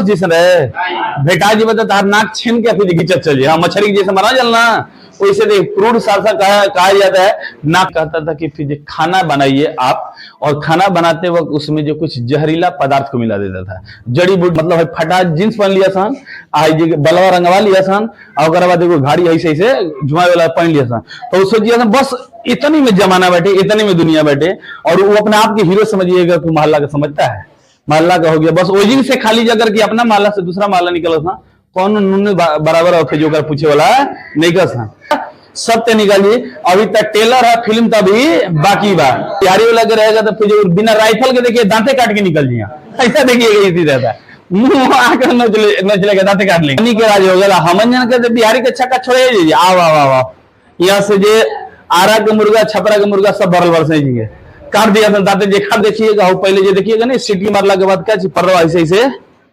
Octopus जैसे रहे बेटा जी बता तार नाक छीन के फिर घिंचत चलिए। हाँ मछली के जैसे मरा जलना वैसे देख क्रूड सासा कहा जाता है। नाक कहता था कि फिर खाना बनाइए आप, और खाना बनाते वक्त उसमें जो कुछ जहरीला पदार्थ को मिला देता था, जड़ी बूटी मतलब फटा जींस पहन लिया सान, बलवा रंगवा लिया सान, और बाद देखो घाड़ी ऐसे ऐसे जुआ वाला पहन लिया सान, तो सोचिए बस इतनी में जमाना बैठे, इतनी में दुनिया बैठे, और वो अपने आप के हीरो समझिएगा कि मोहल्ला का समझता है, मोहल्ला का हो गया बस ओजिंग से खाली जगह कि अपना मोहल्ला से दूसरा मोहल्ला निकल था, कौन उन्होंने बराबर होते जो कर पूछे वाला नहीं कर सत्य निकालिए। अभी तक टेलर है फिल्म तभी बाकी बा यारी वाला के रहेगा तो फिर बिना राइफल के देखिए दांते काट के निकल जिया, ऐसा देखिएगा इसी रहता है मुंह आकर न चलेगा दांते काट लेंगे के राज हो गया। हमन जन के बिहारी के छक्का छोड़े जाइए आ वाह वाह वाह, यहाँ से जे आरा के मुर्गा छपरा के मुर्गा सब भरल भर से काट दिया था दांते देखा देखिएगा। पहले जो देखिएगा ना सीटी मारला के बाद क्या पर्दा ऐसे ऐसे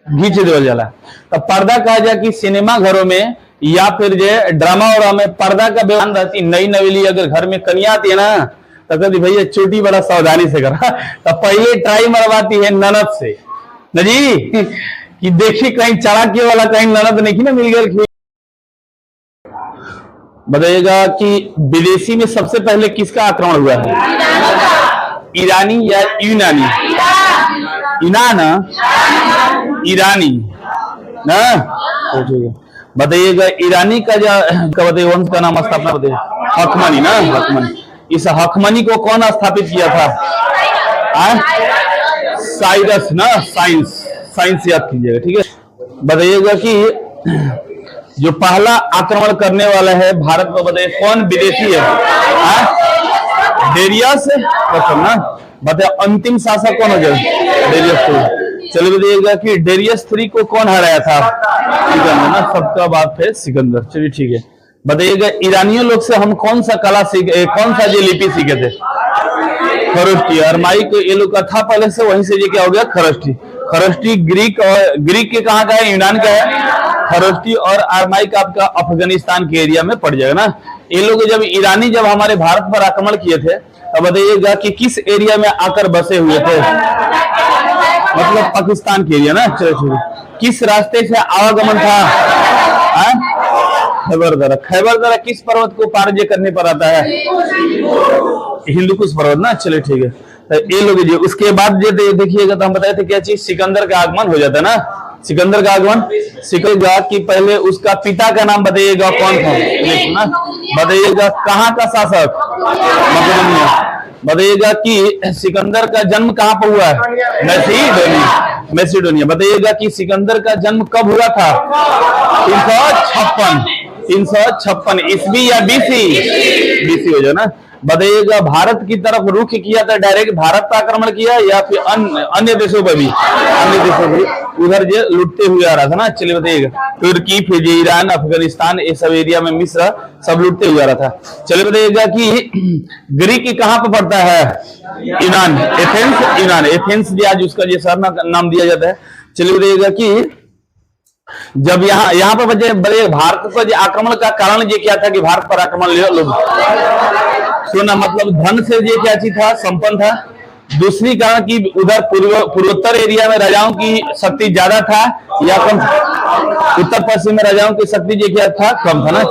घींच देवल जाला। तो पर्दा कहा जाए कि सिनेमा घरों में या फिर जो ड्रामा और में पर्दा का व्यवहार रहती, नई नवेली अगर घर में कन्या आती है ना तो कहती भैया चोटी बड़ा सावधानी से करा, तो पहले ट्राई मरवाती है ननद से न जी कि देखी कहीं चढ़ाके वाला कहीं ननद नहीं ना मिल गया। बताइएगा कि विदेशी में सबसे पहले किसका आक्रमण हुआ है, ईरानी या यूनानी? ईरान ईरानी ना, बताइएगा ईरानी का जो वंश का नाम स्थापना बताइए, हकमनी ना, हकमनी। इस हकमनी को कौन स्थापित किया था? साइरस ना, साइंस याद कीजिएगा ठीक है। बताइएगा कि जो पहला आक्रमण करने वाला है भारत में, बताइए कौन विदेशी है? डेरियस ना। बताइए अंतिम शासक कौन हो जाए? डेरियस। चलिए बताइएगा कि डेरियस 3 को कौन हराया था? सिकंदर ना, सबका बाप है सिकंदर। चलिए ठीक है। बताइएगा ईरानियों लोग से हम कौन सा कला सीखे, कौन सा जो लिपि सीखे थे? खरोष्टी। अरमाइक ये लोग का था पहले से, वहीं से ये क्या हो गया खरोष्टी। खरोष्टी ग्रीक, और ग्रीक के कहाँ का है? यूनान का है खरोष्टी। और अरमाइक आपका अफगानिस्तान के एरिया में पड़ जाएगा ना। ये लोग जब ईरानी जब हमारे भारत पर आक्रमण किए थे, अब बताइएगा कि किस एरिया में आकर बसे हुए थे? मतलब पाकिस्तान के एरिया ना। चलो ठीक है। किस रास्ते से आवागमन था? खैबर दरा। खैबर दरा किस पर्वत को पार करने पर आता है? हिंदुकुश पर्वत ना। चलिए ठीक है। तो ये लोग जो उसके बाद जो देखिएगा तो हम बताए थे क्या चीज, सिकंदर का आगमन हो जाता है ना। सिकंदर का आगमन, सिकंदर की पहले उसका पिता का नाम बताइएगा कौन था? बताइएगा कहाँ का शासक? मकदूनिया। बताइएगा कि सिकंदर का जन्म कहाँ पर हुआ है? मैसिडोनिया। बताइएगा कि सिकंदर का जन्म कब हुआ था? 356 ईस्वी या बीसी हो जाए ना। बताइएगा भारत की तरफ रुख किया था, डायरेक्ट भारत पर आक्रमण किया या फिर अन्य देशों पर भी? अन्य देशों पर उधर जो लुटते हुए आ रहा था ना। चलिए बताइएगा तुर्की, फिर ईरान, अफगानिस्तान, ये सब एरिया में मिस्र सब लुटते हुए आ रहा था। चलिए बताइएगा कि ग्रीक कहाँ पर पड़ता है? यूनान, एथेंस। यूनान, एथेंस जो आज उसका जो शहर नाम दिया जाता है। चलिए बताइएगा कि जब यहाँ पर बड़े भारत पर आक्रमण का कारण ये क्या था कि भारत पर आक्रमण लोग सुना, मतलब धन से ये क्या चीज था? संपन्न था। दूसरी कारण कि उधर पूर्वोत्तर एरिया में राजाओं की शक्ति ज्यादा था या कम? उत्तर पश्चिम में राजाओं की शक्ति ये क्या था? कम था ना।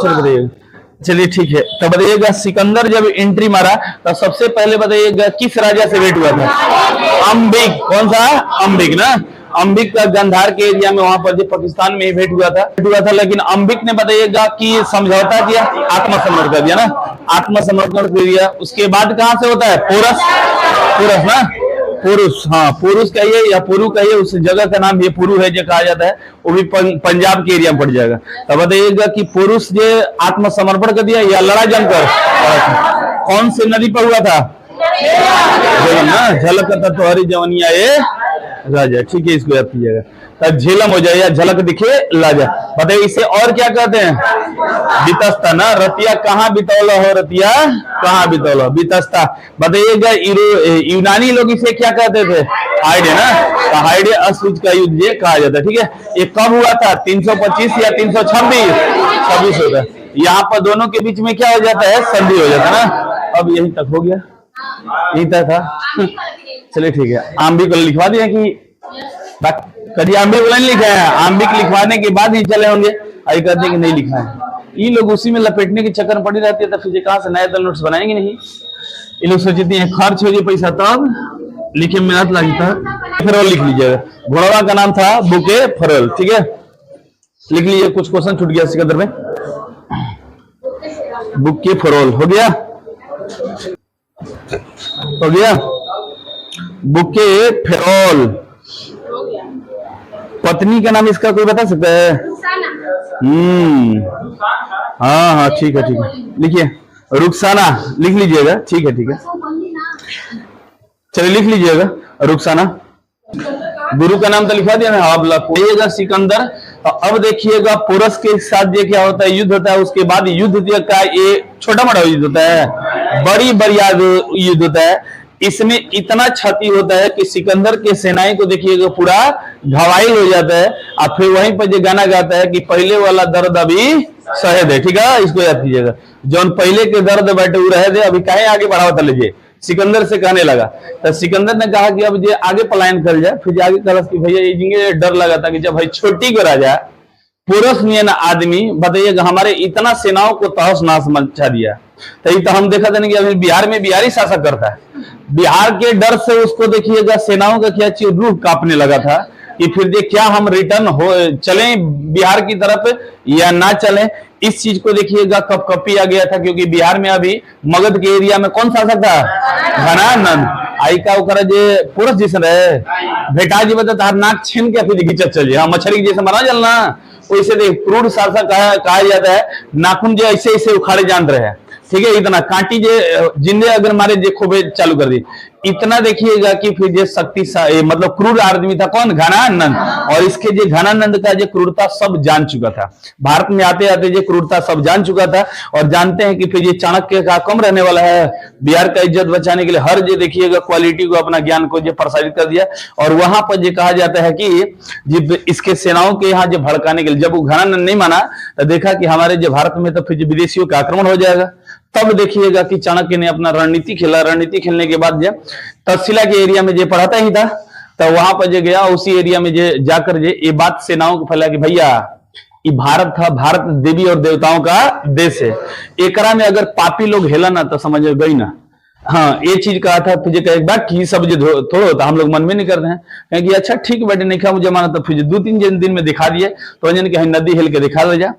चलिए ठीक है। तो बताइएगा सिकंदर जब एंट्री मारा तो सबसे पहले बताइएगा किस राजा से भेंट हुआ था? अंबिक। कौन सा? अंबिक ना। अंबिक का गंधार के एरिया में, वहां पर जो पाकिस्तान में ही भेंट हुआ था। लेकिन अंबिक ने बताइएगा कि समझौता किया, आत्मसमर्पण कर दिया ना, आत्मसमर्पण कर दिया। उसके बाद कहां से होता है? पोरस ना, पुरुष। हाँ पुरुष कहिए या पुरु कहिए, उस जगह का नाम ये पुरु है जो कहा जाता है, वो भी पंजाब के एरिया में पड़ जाएगा। तो बताइएगा कि पुरुष जो आत्मसमर्पण कर दिया या लड़ा जमकर, कौन से नदी पर हुआ था? झलक तत्व जवनिया ये राजा। ठीक है, इसको याद कीजिएगा। तब झेलम हो जाए या झलक दिखे लाजा। बताइए इसे और क्या कहते हैं? बितस्ता ना। रतिया कहाँ बितौला हो? रतिया कहाँ बितौला? बितस्ता। बताइएगा यूनानी लोग इसे क्या कहते थे? हाइडे ना। तो हाइडे अश्वयुज का युद्ध ये कहा जाता है। ठीक है, ये कब हुआ था? 325 या 326 होता है। यहाँ पर दोनों के बीच में क्या हो जाता है? संधि हो जाता है ना। अब यहीं तक हो गया, यहीं तक था। चलिए ठीक है, आम भी को लिखवा दिया कि कभी आम्बिक वाला नहीं लिखा है, आम्बिक लिखवाने के बाद ही चले होंगे, आई कहते हैं कि नहीं लिखा है। ये लोग उसी में लपेटने के चक्कर में पड़ी रहती है, तो फिर कहां से नए नोट्स बनाएंगे नहीं। ये लोग सोचते हैं खर्च हो जाए पैसा तब लिखे में मेहनत लगता है। फरोल लिख लीजिएगा, घोड़वा का नाम था बुके फरोल, ठीक है, लिख लीजिए। कुछ क्वेश्चन छूट गया सिकंदर में, बुके फरोल हो गया, हो गया, बुके फेरोल। पत्नी का नाम इसका कोई बता सकता है? हाँ हाँ ठीक है ठीक है, लिखिए रुखसाना लिख लीजिएगा, ठीक है ठीक है, चलिए लिख लीजिएगा रुखसाना। गुरु का नाम तो लिखवा दिया ना, अब लिखिएगा सिकंदर। अब देखिएगा पुरस के साथ ये क्या होता है, युद्ध होता है, उसके बाद युद्ध का ये छोटा मोटा युद्ध होता है, बड़ी बरियार युद्ध होता है। इसमें इतना क्षति होता है कि सिकंदर के सेनाएं को देखिएगा पूरा घायल हो जाता है। और फिर वहीं पर जो गाना गाता है कि पहले वाला दर्द अभी सहे दे, ठीक है, इसको याद कीजिएगा। जौन पहले के दर्द बैठे हुए रहे दे, अभी काहे आगे बढ़ावा लीजिए, सिकंदर से कहने लगा। तो सिकंदर ने कहा कि अब ये आगे पलायन कर जाए। फिर आगे कहा कि भैया ये डर लगा था कि जब भाई छोटी को राजा पुरुष नियन आदमी बताइएगा हमारे इतना सेनाओं को तहस नहस मचा दिया, तो हम देखा था कि अभी बिहार में बिहारी शासक करता है। बिहार के डर से उसको देखिएगा सेनाओं का क्या चीज रूह कांपने लगा था कि फिर ये क्या हम रिटर्न हो चलें बिहार की तरफ या ना चलें। इस चीज को देखिएगा कपकपी आ गया था, क्योंकि बिहार में अभी मगध के एरिया में कौन शासक था? घनानंद। आई का ओकरा जे पुरुष जिसन रहे भेटा जी बता तार नाक छीन के फिर घिंचत चलिए, हाँ मछली जैसे मरा जलना वैसे देख क्रूर शासक कहा जाता है। नाखून जो ऐसे ऐसे उखाड़े जान रहे हैं, ठीक है, इतना कांटी जे जिंदे अगर मारे जे खोबे चालू कर दी, इतना देखिएगा कि फिर जे शक्ति मतलब क्रूर आदमी था कौन? घनानंद। और इसके जे घनानंद का जो क्रूरता सब जान चुका था, भारत में आते आते जो क्रूरता सब जान चुका था। और जानते हैं कि फिर ये चाणक्य का कम रहने वाला है, बिहार का इज्जत बचाने के लिए हर जो देखिएगा क्वालिटी को अपना ज्ञान को जो प्रसारित कर दिया। और वहां पर जो कहा जाता है कि इसके सेनाओं के यहाँ जो भड़काने के लिए जब वो घनानंद नहीं माना तो देखा कि हमारे जो भारत में तो फिर विदेशियों का आक्रमण हो जाएगा। तब देखिएगा कि चाणक्य ने अपना रणनीति खेला। रणनीति खेलने के बाद जब तक्षशिला के एरिया में जो पढ़ाता ही था, तो वहां पर जो गया उसी एरिया में जो जाकर ये बात सेनाओं को फैला कि भैया ये भारत था, भारत देवी और देवताओं का देश है, एकरा में अगर पापी लोग हेला ना तो समझ गई ना। हाँ ये चीज कहा था। फिर कहे बात की सब जो थोड़ा होता हम लोग मन में नहीं करते हैं, कहेंगे अच्छा ठीक बेटे नहीं खा मुझे माना। तो फिर 2-3 दिन में दिखा दिए तो कहीं नदी हिल के दिखा दे जा।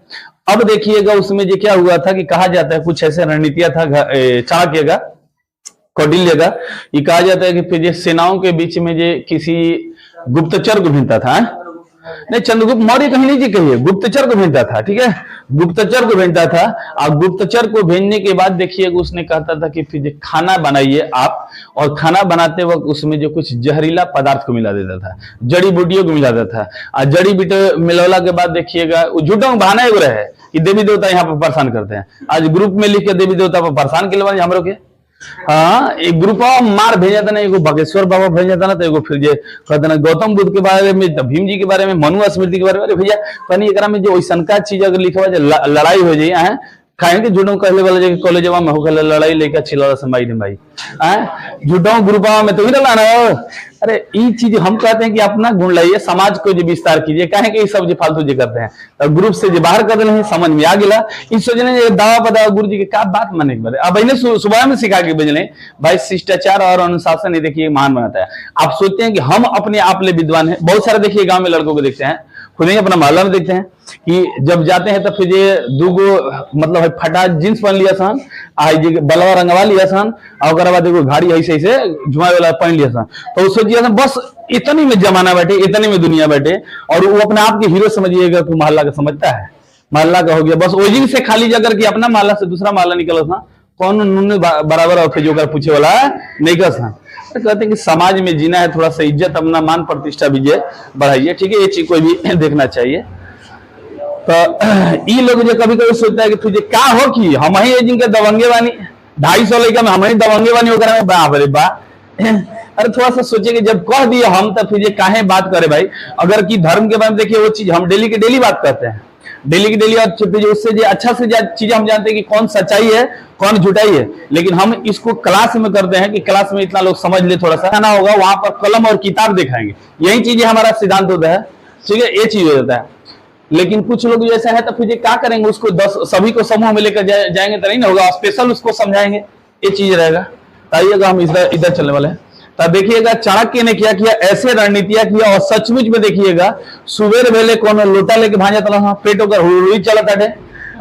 अब देखिएगा उसमें जो क्या हुआ था कि कहा जाता है कुछ ऐसे रणनीतियां था चाणक्य का, कौटिल्य का। ये कहा जाता है कि फिर सेनाओं के बीच में जो किसी गुप्तचर को भेजता था, नहीं चंद्रगुप्त मौर्य कहीं नहीं जी कहिए, गुप्तचर को भेजता था, ठीक है, गुप्तचर को भेजता था। और गुप्तचर को भेजने के बाद देखिएगा उसने कहता था कि फिर खाना बनाइए आप, और खाना बनाते वक्त उसमें जो कुछ जहरीला पदार्थ को मिला देता था, जड़ी बूटियों को मिला देता था। और जड़ी बूटी मिलौला के बाद देखिएगा झूठों बहाना एगो रहे कि देवी देवता यहाँ पर परेशान करते हैं। आज ग्रुप में लिख के देवी देवता पर परेशान के लिए हमरों के, हाँ एक ग्रुप मार भेजा था ना, एगो बागेश्वर बाबा भेजा था ना, तो एगो फिर कहते ना गौतम बुद्ध के बारे में, भीम जी के बारे में, मनु स्मृति के बारे में। अरे भैया कहीं एकरा में जो वैसनका चीज अगर लिखा हुआ लड़ाई हो जाए है खाएंगे झूठों कहले वाला जगह कॉलेज में हो गया लड़ाई लेकर चिल्ला समाई ने भाई झूठों ग्रुपा में तो ही ना। अरे ये चीज हम कहते हैं कि अपना गुण लाइए, समाज को जो विस्तार कीजिए, कहे कि सब जो फालतू जो करते हैं तो ग्रुप से जो बाहर कर रहे समझ में आ गया। इस सोचने दावा पदा गुरु जी के क्या बात माने के बारे अब इन्हें सुबह में सिखा के भेजने भाई शिष्टाचार और अनुशासन ये देखिए महान बनाता है। आप सोचते हैं कि हम अपने आप ले विद्वान है, बहुत सारे देखिए गांव में लड़कों को देखते हैं, खुद ही अपना मोहल्ला में देखते हैं कि जब जाते हैं तो फिर ये दूगो मतलब फटा जींस पहन लिया सन, बलवा रंगवा लिया सन, और बाद एगो घाड़ी ऐसे ऐसे झुमाए वाला पहन लिया सन। तो सोचिए बस इतनी में जमाना बैठे, इतनी में दुनिया बैठे, और वो अपने आप के हीरो समझिएगा तो मोहल्ला का समझता है, मोहल्ला का हो गया बस ओजिंग से खाली जगह की अपना मोहल्ला से दूसरा मोहल्ला निकल सा कौन उन्होंने बराबर और जो पूछे वाला नहीं कर सा। तो कहते हैं कि समाज में जीना है, थोड़ा सा इज्जत अपना मान प्रतिष्ठा भी बढ़ाइए, ठीक है, ये चीज कोई भी देखना चाहिए। तो ये लोग जो कभी कभी सोचता है कि तुझे क्या हो कि हम ही जिनके दबंगे बानी 250 लड़का में हम ही दबंगे बानी वगैरह में बारे बा। अरे थोड़ा सा सोचिए कि जब कह दिए हम तो फिर काहे बात करे भाई। अगर कि धर्म के बारे में देखिए वो चीज हम डेली के डेली बात करते हैं, डेली की डेली, और उससे जो अच्छा से चीजें हम जानते हैं कि कौन सच्चाई है कौन झूठाई है, लेकिन हम इसको क्लास में करते हैं कि क्लास में इतना लोग समझ ले, थोड़ा सा ना होगा, वहां पर कलम और किताब दिखाएंगे, यही चीजें हमारा सिद्धांत होता है, ठीक है, ये चीज हो जाता है। लेकिन कुछ लोग जैसा है तो फिर क्या करेंगे, उसको 10 सभी को समूह में लेकर जाएंगे तो नहीं ना होगा, स्पेशल उसको समझाएंगे, ये चीज रहेगा। आइएगा हम इधर चलने वाले हैं। तब देखिएगा चाणक्य ने क्या किया, ऐसे रणनीतियां किया, और सचमुच में देखिएगा सुबेर वेले कौन लोटा लेके भांजा तला, हाँ, पेट होकर हुई चला था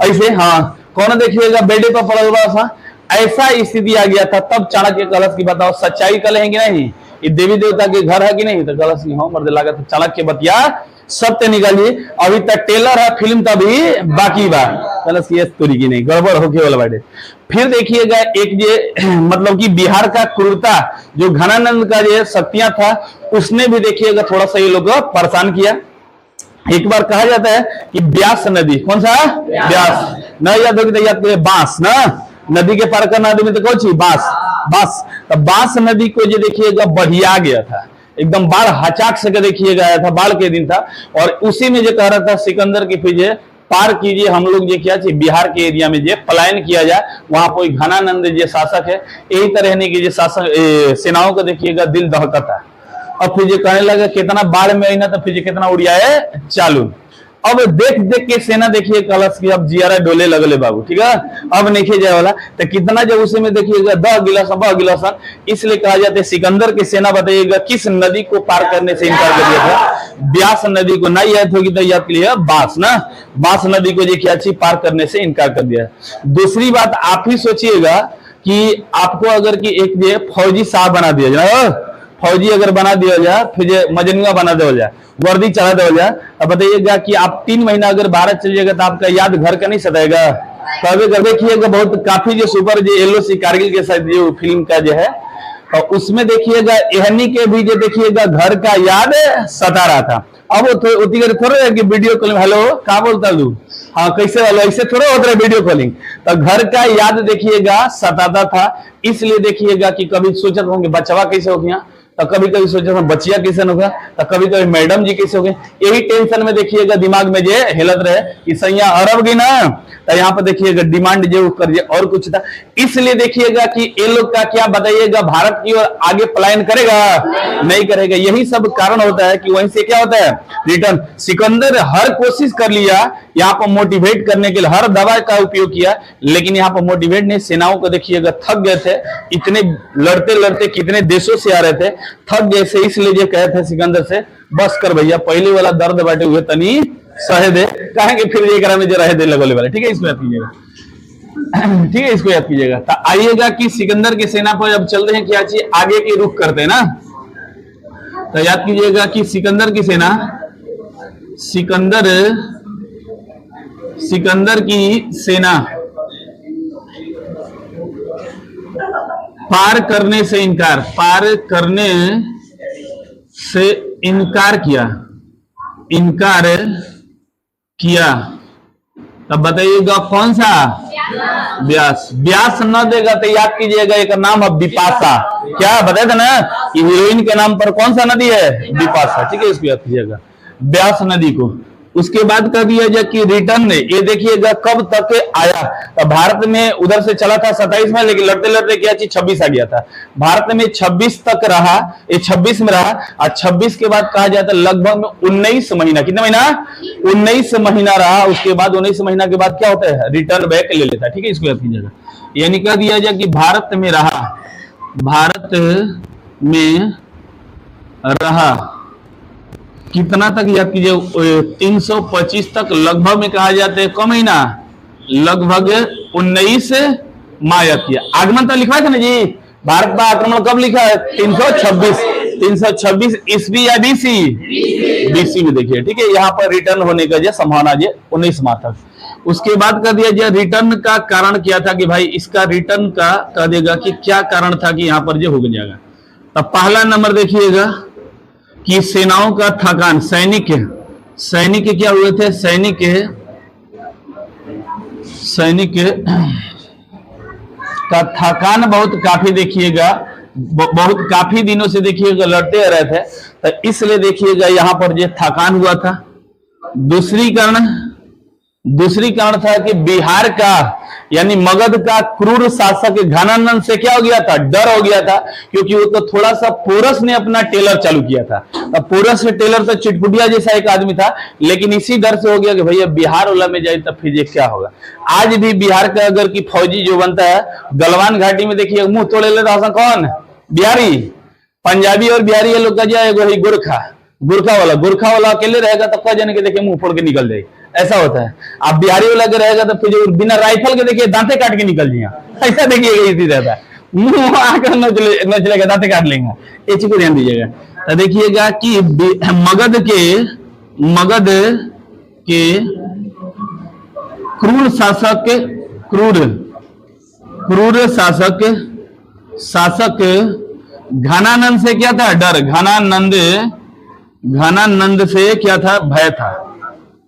ऐसे, हाँ, कौन देखिएगा बेडे पर पड़ा हुआ था, ऐसा स्थिति आ गया था। तब चाणक्य कलश की बताओ सच्चाई कल है कि नहीं, ये देवी देवता के घर है कि नहीं, तो कलश की हाँ मर्द लगा, तो चाणक्य बतिया सत्य निकालिए, अभी तक टेलर है, फिल्म तभी बाकी बा, कलश की स्टोरी की नहीं, गड़बड़ होके वाला बाटे। फिर देखिएगा एक ये मतलब कि बिहार का क्रूरता, जो घनानंद का ये शक्तियां था, उसने भी देखिएगा थोड़ा सा ये लोग परेशान किया। एक बार कहा जाता है कि ब्यास नदी, कौन सा ब्यास, न याद होगी तो याद करिए, बांस ना, नदी के पार करना आदमी तो कौन सी बांस, बांस, तो बांस नदी को जो देखिएगा बढ़िया गया था, एकदम बाढ़ हचाक से देखिएगा आया था, बाढ़ के दिन था, और उसी में जो कह रहा था सिकंदर की फिर पार कीजिए, हम लोग ये क्या चाहिए बिहार के एरिया में जो पलायन किया जाए, वहां कोई घनानंद जो शासक है, यही तरह रहने की जो शासक सेनाओं को देखिएगा दिल दहकता। अब फिर जो कहने लगा कितना बाढ़ में आई ना, तो फिर कितना उड़ियाए चालू। अब देख देख के सेना देखिए कलश की अब जियारा डोले लगले बाबू, ठीक है, अब नहीं जाए वाला, तो कितना जब उसी में देखिएगा 10 गिलासन, इसलिए कहा जाता है सिकंदर की सेना बताइएगा किस नदी को पार करने से इनकार कर दिया था, ब्यास नदी को, नहीं याद होगी तो याद के लिए बांस ना, बांस नदी को जो क्या चीज पार करने से इनकार कर दिया। दूसरी बात आप ही सोचिएगा कि आपको अगर कि एक जो फौजी साहब बना दिया जाए, फौजी अगर बना दिया जाए, फिर मजनुआ बना दिया जाए, वर्दी चढ़ा दिया जाए, अब बताइएगा कि आप 3 महीना अगर भारत चलिएगा तो आपका याद घर का नहीं सताएगा, कभी कर देखिएगा बहुत काफी जो सुपर जो LOC कारगिल के साथ जो फिल्म का जो है, और उसमें देखिएगा एहनी के भी जो देखिएगा घर का याद सता रहा था। अब वो थोड़ा है कि वीडियो कॉलिंग, हेलो क्या बोलता तू, हाँ कैसे वाला, ऐसे थोड़ा होता है वीडियो कॉलिंग, तो घर का याद देखिएगा सताता था। इसलिए देखिएगा कि कभी सोचते होंगे बचवा कैसे हो गया, तो कभी कभी सोचा था बचिया कैसे होगा, तो कभी कभी मैडम जी कैसे हो गए, यही टेंशन में देखिएगा दिमाग में जे हिलत रहे कि सैया अरब गई ना, तो यहाँ पर देखिएगा डिमांड जो कर और कुछ था। इसलिए देखिएगा कि ये लोग का क्या बताइएगा, भारत की ओर आगे पलायन करेगा नहीं करेगा, यही सब कारण होता है कि वहीं से क्या होता है रिटर्न। सिकंदर हर कोशिश कर लिया यहाँ पर मोटिवेट करने के लिए, हर दवा का उपयोग किया, लेकिन यहाँ पर मोटिवेट नहीं, सेनाओं को देखिएगा थक गए थे, इतने लड़ते लड़ते कितने देशों से आ रहे थे, थक गए से, इसलिए जो कहे थे सिकंदर से बस कर भैया, पहले वाला दर्द बैठे हुए तनी सहे दे, कहेंगे फिर ये करा में जो रहे दे लगोले वाले, ठीक है, इसको याद कीजिएगा, ठीक है, इसको याद कीजिएगा। तो आइएगा कि सिकंदर की सेना पर जब चल रहे हैं क्या चाहिए, आगे की रुख करते हैं ना, तो याद कीजिएगा कि सिकंदर की सेना, सिकंदर की सेना पार करने से इनकार किया, तब बताइएगा कौन सा, ब्यास, ब्यास न देगा तो याद कीजिएगा एक नाम है बिपाशा, क्या बताया था ना कि हीरोइन के नाम पर कौन सा नदी है, बिपाशा, ठीक है, इसको याद कीजिएगा ब्यास नदी को। उसके बाद कर दिया जाए कि रिटर्न, ये देखिएगा कब तक आया, तो भारत में उधर से चला था 27 में, लेकिन लड़ते लड़ते क्या चीज 26 आ गया था, भारत में 26 तक रहा, ये 26 में रहा, और 26 के बाद कहा जाता है लगभग में 19 महीना, कितना महीना, 19 महीना रहा। उसके बाद 19 महीना के बाद क्या होता है, रिटर्न बैक ले लेता है, ठीक है, इसको याद कीजिएगा। यानी कह दिया जाए कि भारत में रहा कितना तक याद कीजिए, 325 तक लगभग में कहा जाता है, कम महीना लगभग 19 माह याद किया। आगमन तो लिखा था ना जी, भारत का आक्रमण कब लिखा है, 326 ईस्वी या बीसी में देखिए, ठीक है, यहाँ पर रिटर्न होने का जो संभावना है 19 माह तक। उसके बाद कर दिया जाए रिटर्न का कारण क्या था, कि भाई इसका रिटर्न का कह देगा कि क्या कारण था कि यहाँ पर जो हो जाएगा। तब पहला नंबर देखिएगा कि सेनाओं का थकान, सैनिक क्या हुए थे, सैनिक का थकान बहुत काफी देखिएगा, बहुत काफी दिनों से देखिएगा लड़ते रहे थे, तो इसलिए देखिएगा यहाँ पर जो थकान हुआ था। दूसरी कारण दूसरी कारण था कि बिहार का यानी मगध का क्रूर शासक घनानंद से क्या हो गया था, डर हो गया था, क्योंकि वो तो थोड़ा सा पोरस ने अपना टेलर चालू किया था। अब पोरस ने टेलर तो चिटपुटिया जैसा एक आदमी था, लेकिन इसी डर से हो गया कि भैया बिहार वाला में जाए तब फिर क्या होगा। आज भी बिहार का अगर की फौजी जो बनता है गलवान घाटी में, देखिए मुंह तोड़े लेता है कौन, बिहारी। पंजाबी और बिहारी ये लोग का जाए गुरखा वाला अकेले रहेगा तब क्या जाने के देखिए मुंह फोड़ के निकल जाए, ऐसा होता है। आप बिहारी वाला के रहेगा तो फिर जो बिना राइफल के देखिए दांते काट के निकल जाइए, ऐसा देखिएगा, इसी रहता है, मुंह आकर नचलेगा, दांते काट लेंगे, ये चीज को ध्यान दीजिएगा। तो देखिएगा कि मगध के क्रूर शासक घनानंद से क्या था, डर। घनानंद से क्या था, भय था।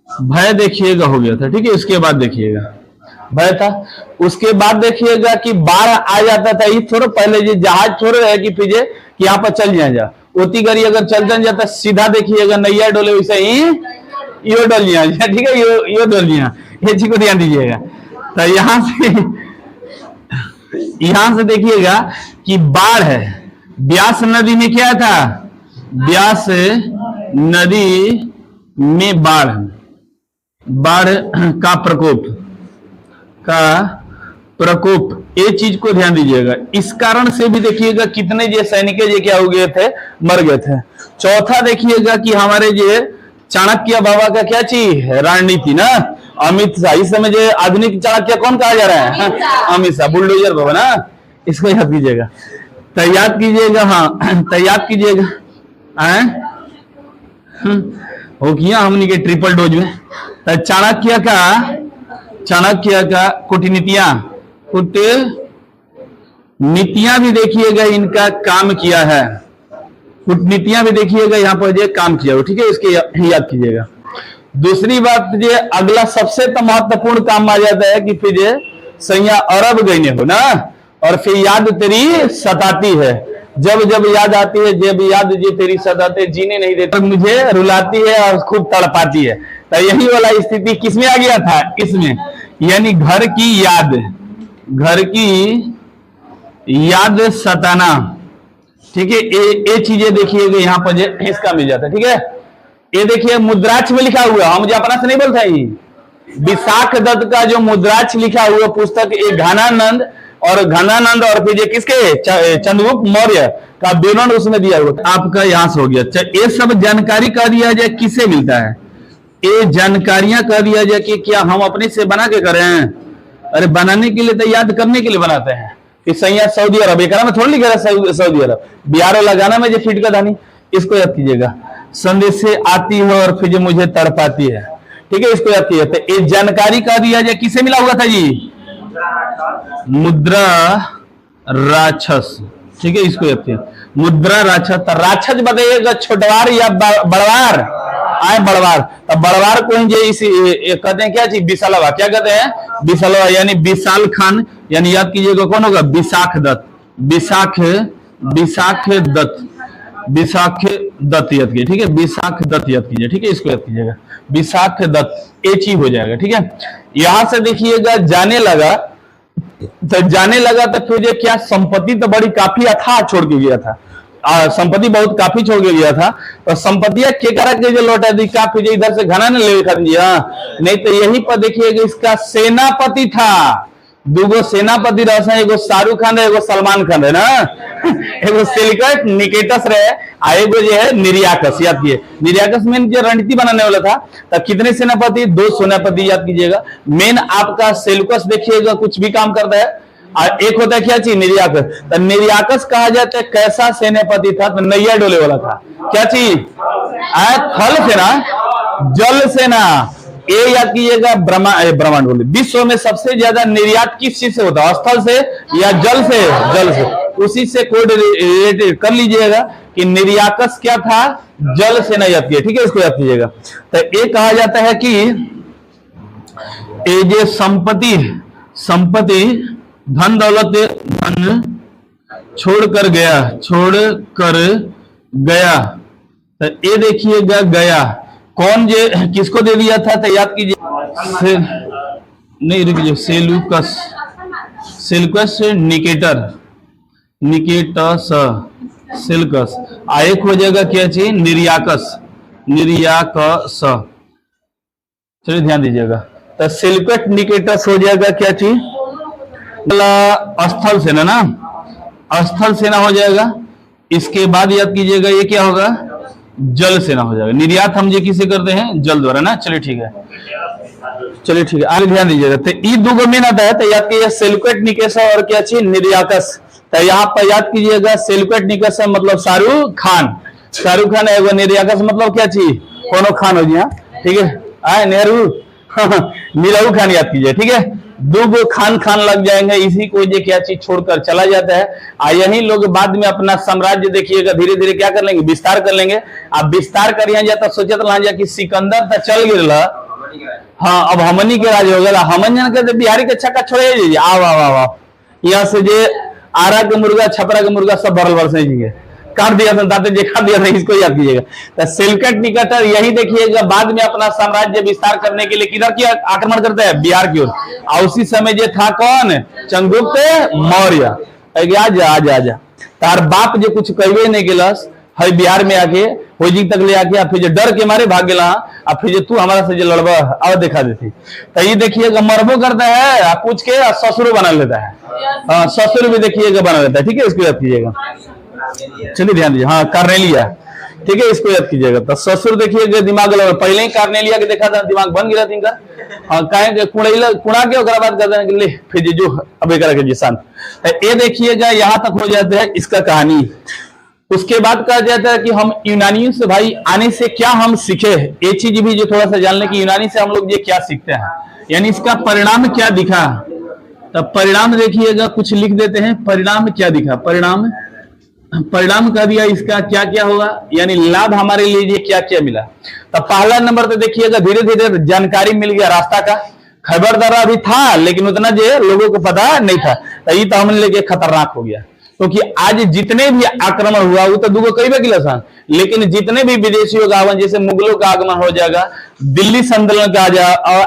भय देखिएगा हो गया था, ठीक है। इसके बाद देखिएगा भय था, उसके बाद देखिएगा कि बाढ़ आ जाता था। ये थोड़ा पहले ये जहाज थोड़े है कि फिजे कि यहाँ पर चल जाए ओती गरी अगर चलते जाता सीधा देखिएगा नैया डोले, वैसे ही यो डोल लिया, ठीक है, यो डोल लिया, ये चीज को ध्यान दीजिएगा। तो यहां से देखिएगा कि बाढ़ है। ब्यास नदी में क्या था, ब्यास नदी में बाढ़ का प्रकोप, ये चीज को ध्यान दीजिएगा। इस कारण से भी देखिएगा कितने जो सैनिक जो क्या हो गए थे, मर गए थे। चौथा देखिएगा कि हमारे जो चाणक्य बाबा का क्या चीज है, रणनीति ना, अमित शाह। इस समय जो आधुनिक चाणक्य कौन कहा जा रहा है, अमित शाह, बुलडोजर बाबा ना, इसको याद कीजिएगा। तो याद कीजिएगा, हाँ तो याद कीजिएगा, हो गया हमने के ट्रिपल डोज में। तो चाणक्य का कूटनीतियां भी देखिएगा, इनका काम किया है, कूटनीतियां भी देखिएगा यहाँ पर जो काम किया हो, ठीक है, इसके याद कीजिएगा। दूसरी बात जो अगला सबसे महत्वपूर्ण काम आ जाता है कि फिर सैया अरब गई हो ना, और फिर याद तेरी सताती है, जब जब याद आती है, जब याद जो तेरी सताते, जीने नहीं देती, मुझे रुलाती है और खूब तड़पाती है। तो यही वाला स्थिति किसमें आ गया था, इसमें, यानी घर की याद सताना, ठीक है। ये चीजें देखिएगा यहाँ पर इसका मिल जाता है, ठीक है। ये देखिए मुद्राक्ष में लिखा हुआ, हम मुझे अपना से नहीं बोलता, ये विशाख दत्त का जो मुद्राक्ष लिखा हुआ पुस्तक, एक घनानंद और फिर किसके, चंद्रगुप्त मौर्य का विवरण उसमें दिया हुआ, आपका यहां से हो गया। ये सब जानकारी कह दिया जाए किससे मिलता है, ये जानकारियां कह दिया जाए कि क्या हम अपने से बना के करें, अरे बनाने के लिए तो याद करने के लिए बनाते हैं। कि सैया सऊदी अरब, एक में थोड़ी लिखा है सऊदी अरब, बिहार वाला गाना में जो फिट का धानी, इसको याद कीजिएगा। संदेश से आती है और फिर मुझे तड़पाती है, ठीक है, इसको याद कीजिएगा। तो ये जानकारी कह दिया जाए किससे मिला हुआ था जी, मुद्रा राक्षस, ठीक है, इसको याद कीजिए। मुद्रा राक्षस, राक्षस बताइएगा छोटवार या बड़वार, आए बड़वार। तो बड़वार को कहते हैं क्या चीज, विशालवा, क्या कहते हैं, विशालवा, यानी विशाल खान, यानी याद कीजिएगा कौन होगा, विशाख दत्त याद कीजिए, ठीक है, विशाख दत्त याद कीजिए, ठीक है, इसको याद कीजिएगा, विशाख दत्त, ये चीज हो जाएगा, ठीक है। यहां से देखिएगा जाने लगा तो फिर जो क्या, संपत्ति तो बड़ी काफी अथाह छोड़ के गया था, संपत्ति बहुत काफी छोड़ के गया था। तो संपत्तियां के करा के जो लौटा दी, काफी जो इधर से घना ने ले दिया, नहीं तो यहीं पर देखिएगा इसका सेनापति था, दूगो सेनापति रहा, एगो शाहरुख खान है, एगो सलमान खान है ना, एगो सेलिकट निकेटस रहे, एगो जो है निर्याकस, याद कीजिए। निर्याकस मेन जो रणनीति बनाने वाला था। तो कितने सेनापति, 2 सेनापति, याद कीजिएगा। मेन आपका सेलुकस देखिएगा कुछ भी काम करता है, और एक होता है क्या चीज, निर्याकस। तो निर्याकस कहा जाता है कैसा सेनापति था, तो नैया डोले वाला था, क्या चीज, थल सेना, जल सेना, ये याद कीजिएगा। ब्रह्मांड बोले, विश्व में सबसे ज्यादा निर्यात किस चीज से होता है, स्थल से या जल से, उसी से कोड रिलेटेड कर लीजिएगा कि निर्याकस क्या था, जल सेना, याद कीजिए, ठीक है, इसको याद कीजिएगा। तो ये कहा जाता है कि ये जो संपत्ति धन दौलत छोड़ कर गया, तो ये देखिएगा गया, कौन जे किसको दे दिया था, तो याद कीजिए, से, नहीं रुकिए, सेल्यूकस, सेल्यूकस निकेटर, निकेटस, सेल्यूकस। एक हो जाएगा क्या चाहिए, निर्याकस, निर्याकस। चलिए ध्यान दीजिएगा, तो सेल्यूकस निकेटस हो जाएगा क्या चीज, स्थल सेना ना, स्थल सेना हो जाएगा। इसके बाद याद कीजिएगा ये क्या होगा, जल सेना हो जाएगा। निर्यात हम ये किसे करते हैं, जल द्वारा ना। चलिए ठीक है, चलिए ठीक है, आगे ध्यान दीजिएगा। तो ई दो मेन आता है, तो याद कीजिए सेल्यूकस निकेटस और क्या चीज, निर्याकस। तो यहाँ पर याद कीजिएगा सेल्यूकस निकेटस मतलब शाहरुख खान, शाहरुख खान है वो। निर्याकस मतलब क्या चीज, कोनो खान हो गया, ठीक है, आए नेहरू नीरू खान याद कीजिए, ठीक है। दो खान खान लग जाएंगे, इसी को ये क्या चीज छोड़कर चला जाता है। यही लोग बाद में अपना साम्राज्य देखिएगा धीरे धीरे क्या कर लेंगे, विस्तार कर लेंगे। अब विस्तार कर जाता सोचत रहा कि सिकंदर तो चल गिरला, हाँ अब हमनी के राज हो गया। हमन जन के बिहारी के छक्का छोड़े जाइए, आओ आओ आओ, यहाँ से जे आरा के मुर्गा छपरा के मुर्गा सब भरल भर से जी काट दिया था, दाते देखा दिया था, इसको याद कीजिएगा। तो सेल्यूकस निकेटर यही देखिएगा बाद में अपना साम्राज्य विस्तार करने के लिए किधर की आक्रमण करता है, बिहार की ओर। और उसी समय जो था कौन, चंद्रगुप्त मौर्य। आजा आजा आजा, तार बाप जो कुछ कहवे नहीं गिलस है बिहार में आके होजी तक ले आके, फिर जो डर के मारे भाग गया, अब फिर जो तू हमारा से जो लड़बा और दिखा देती। तो ये देखिएगा मरबो करता है, पूछ के ससुर बना लेता है, ससुर भी देखिएगा बना लेता है, ठीक है, इसको याद कीजिएगा। चलिए ध्यान दीजिए, हाँ कार्नेलिया, ठीक है, इसको याद कीजिएगा। तो ससुर देखिएगा दिमाग लगा, पहले ही कार्नेलिया के देखा था, दिमाग बन गया था, हाँ कहे कुड़ा के बाद कहते हैं फिर जो अब एक जिसान। ये देखिएगा यहाँ तक हो जाता है इसका कहानी। उसके बाद कहा जाता है कि हम यूनानियों से भाई आने से क्या हम सीखे, ये चीज भी जो थोड़ा सा जानने की यूनानी से हम लोग ये क्या सीखते हैं, यानी इसका परिणाम क्या दिखा। तब परिणाम देखिएगा, कुछ लिख देते हैं, परिणाम क्या दिखा, परिणाम, परिणाम कह दिया इसका क्या क्या होगा, यानी लाभ हमारे लिए क्या क्या मिला। तब पहला नंबर तो देखिएगा धीरे धीरे जानकारी मिल गया रास्ता का, खबरदार अभी था लेकिन उतना जो लोगों को पता नहीं था, तो ये तो हमने लेके खतरनाक हो गया। क्योंकि आज जितने भी आक्रमण हुआ वो तो दुगो कई बार गिलसान, लेकिन जितने भी विदेशियों का आगमन, जैसे मुगलों का आगमन हो जाएगा, दिल्ली संदलन का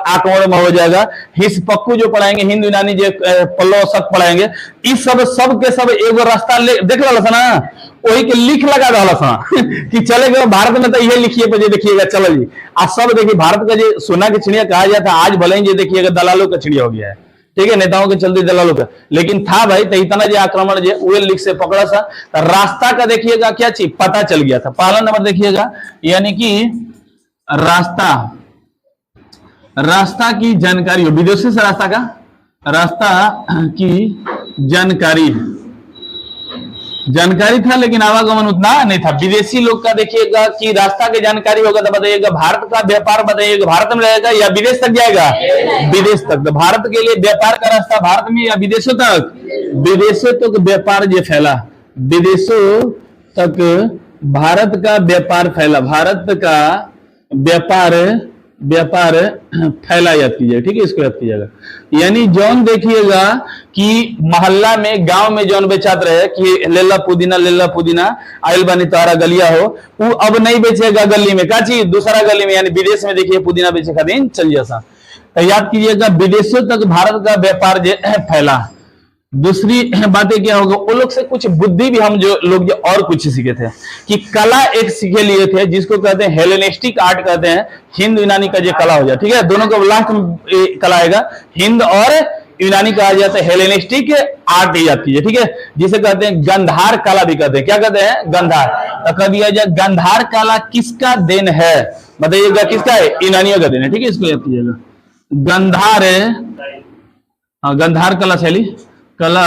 आक्रमण में हो जाएगा, हिस पक्कू जो पढ़ाएंगे, हिंद यूनानी जो पल्लव शक पढ़ाएंगे, इस सब के सब एगो रास्ता देख रहा ना, वही के लिख लगा रहा कि चलेगा भारत में तो ये लिखिए पे देखिएगा चलो जी। आज सब देखिए भारत का जो सोना की चिड़िया कहा जाता है, आज भले ही देखिएगा दलालों का चिड़िया हो गया है, ठीक है, नेताओं के चलते दलालों का, लेकिन था भाई तो इतना जो आक्रमण जो वो लिख से पकड़ा सा, तो रास्ता का देखिएगा क्या चीज पता चल गया था। पहला नंबर देखिएगा, यानी कि रास्ता, रास्ता की जानकारी, विदेशों से रास्ता का, रास्ता की जानकारी, जानकारी था लेकिन आवागमन उतना नहीं था। विदेशी लोग का देखिएगा कि रास्ता की जानकारी होगा तो बताइएगा भारत का व्यापार बताइएगा भारत में रहेगा या विदेश तक जाएगा, विदेश तक। तो भारत के लिए व्यापार का रास्ता भारत में या विदेशों तक, विदेशों तक व्यापार जो फैला, विदेशों तक भारत का व्यापार फैला, भारत का व्यापार फैला याद कीजिएगा, ठीक है, इसको याद कीजिएगा। यानी जौन देखिएगा कि मोहल्ला में गांव में जौन बेचात रहे कि लेला पुदीना आयल बानी तारा गलिया हो, वो अब नहीं बेचेगा गली में, का चीज दूसरा गली में, यानी विदेश में देखिए पुदीना बेचे खातिर चल जैसा। तो याद कीजिएगा विदेशों तक भारत का व्यापार फैला। दूसरी बातें क्या होगा, वो लोग से कुछ बुद्धि भी हम जो लोग जो और कुछ सीखे थे कि कला एक सीखे लिए थे जिसको कहते हैं हेलेनिस्टिक आर्ट कहते हैं, हिंद यूनानी का जो कला हो जाए, ठीक है, दोनों को लास्ट में कला आएगा, हिंद और यूनानी कहा जाता है हेलेनिस्टिक आर्ट याद कीजिए, ठीक है, जिसे कहते हैं गंधार कला भी कहते हैं। क्या कहते हैं, गंधार। तो कह दिया जाए गंधार कला किसका देन है, बताइएगा किसका है, यूनानियों का देन है, ठीक है, इसको याद कीजिएगा। गंधार कला शैली, कला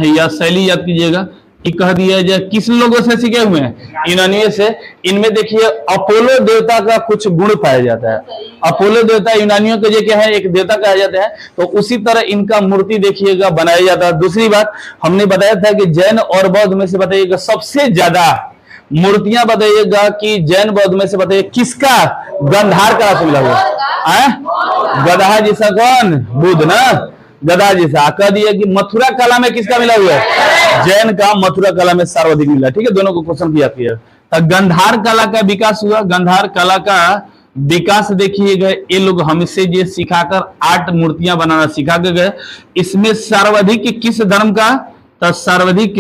या शैली याद कीजिएगा कि कह दिया जाए किस लोगों से सीखे हुए हैं, यूनानियों से। इनमें देखिए अपोलो देवता का कुछ गुण पाया जाता है। अपोलो देवता यूनानियों के जो क्या है एक देवता कहा जाता है, तो उसी तरह इनका मूर्ति देखिएगा बनाया जाता है। दूसरी बात हमने बताया था कि जैन और बौद्ध में से बताइएगा सबसे ज्यादा मूर्तियां बताइएगा कि जैन बौद्ध में से बताइए किसका गंधार कला से मिला हुआ, गधा जैसा कौन, बुद्ध ना, गदा जैसा। कह दिया कि मथुरा कला में किसका मिला हुआ है, जैन का मथुरा कला में सर्वाधिक मिला, ठीक है, दोनों को क्वेश्चन किया। तो गंधार कला का विकास हुआ, गंधार कला का विकास देखिएगा, ये लोग हमसे ये सिखाकर 8 मूर्तियां बनाना सिखा के गए। इसमें सर्वाधिक किस धर्म का? तो सर्वाधिक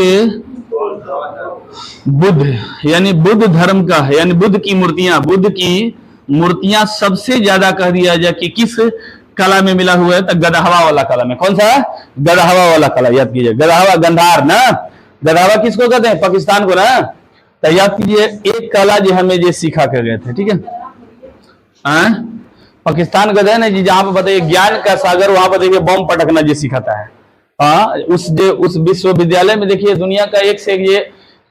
बुद्ध, यानी बुद्ध धर्म का है, यानी बुद्ध की मूर्तियां सबसे ज्यादा कह दिया जाए कि किस कला में मिला हुआ है, तो गदहवा वाला कला में। कौन सा? गदहवा वाला कला, याद कीजिए। गदहवा गंधार ना, गदहवा किसको कहते हैं? पाकिस्तान को ना। तो याद कीजिए, एक कला जो हमें ये सिखा कर गए थे, ठीक है। पाकिस्तान का है ना जी, जहां पर बताइए ज्ञान का सागर, वहां पर देखिए बम पटकना जो सिखाता है। उस विश्वविद्यालय में देखिए दुनिया का एक से एक ये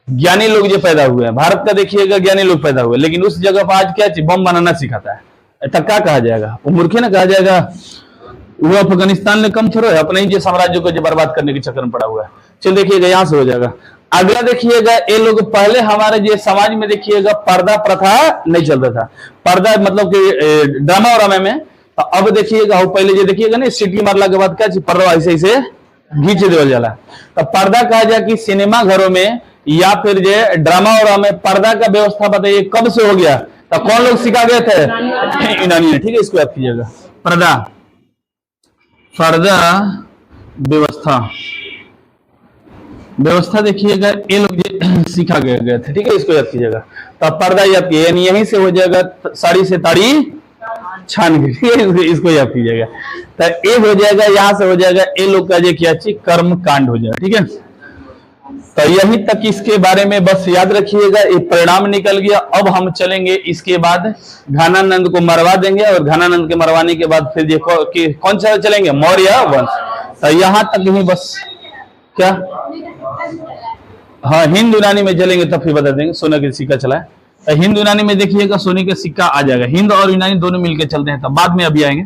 ज्ञानी लोग जो पैदा हुए हैं। भारत का देखिएगा ज्ञानी लोग पैदा हुए, लेकिन उस जगह पर आज क्या चीज बम बनाना सिखाता है, तब क्या कहा जाएगा? वो मूर्खे ना कहा जाएगा। वो अफगानिस्तान में कम थोड़ा है, अपने ही साम्राज्य को जो बर्बाद करने के चक्कर में पड़ा हुआ है। चल देखिएगा, यहां से हो जाएगा। अगला देखिएगा, ये लोग पहले हमारे जो समाज में देखिएगा पर्दा प्रथा नहीं चलता था। पर्दा मतलब कि ड्रामा वरामा में। तो अब देखिएगा, पहले जो देखिएगा ना, सिटी मारला के बाद क्या पर्दा ऐसे ऐसे घींच देवल जाला। तो पर्दा कहा जाए कि सिनेमा घरों में या फिर जो ड्रामा वरामा में पर्दा का व्यवस्था बताइए कब से हो गया? तो कौन लोग सिखा गए थे? यूनानी ने, ठीक है। इसको याद कीजिएगा, पर्दा व्यवस्था देखिएगा, ये लोग सिखा गए थे, ठीक है। इसको याद कीजिएगा। तो पर्दा याद कीजिए, यानी यहीं से हो जाएगा साड़ी से ताड़ी छान के, ठीक है। इसको याद कीजिएगा। तो ये हो जाएगा, यहां से हो जाएगा ये लोग का जो क्या चीज कर्म कांड हो जाएगा, ठीक है। तो यहीं तक इसके बारे में बस याद रखिएगा। ये परिणाम निकल गया। अब हम चलेंगे इसके बाद घनानंद को मरवा देंगे, और घनानंद के मरवाने के बाद फिर देखो कि कौन सा चलेंगे, मौर्य वंश। तो यहां तक ही बस। क्या? हाँ, हिंद यूनानी में चलेंगे तब फिर बता देंगे। सोने का सिक्का चला है, तो हिंद यूनानी में देखिएगा सोने का सिक्का आ जाएगा। हिंद और यूनानी दोनों मिलकर चलते हैं, तब बाद में अभी आएंगे,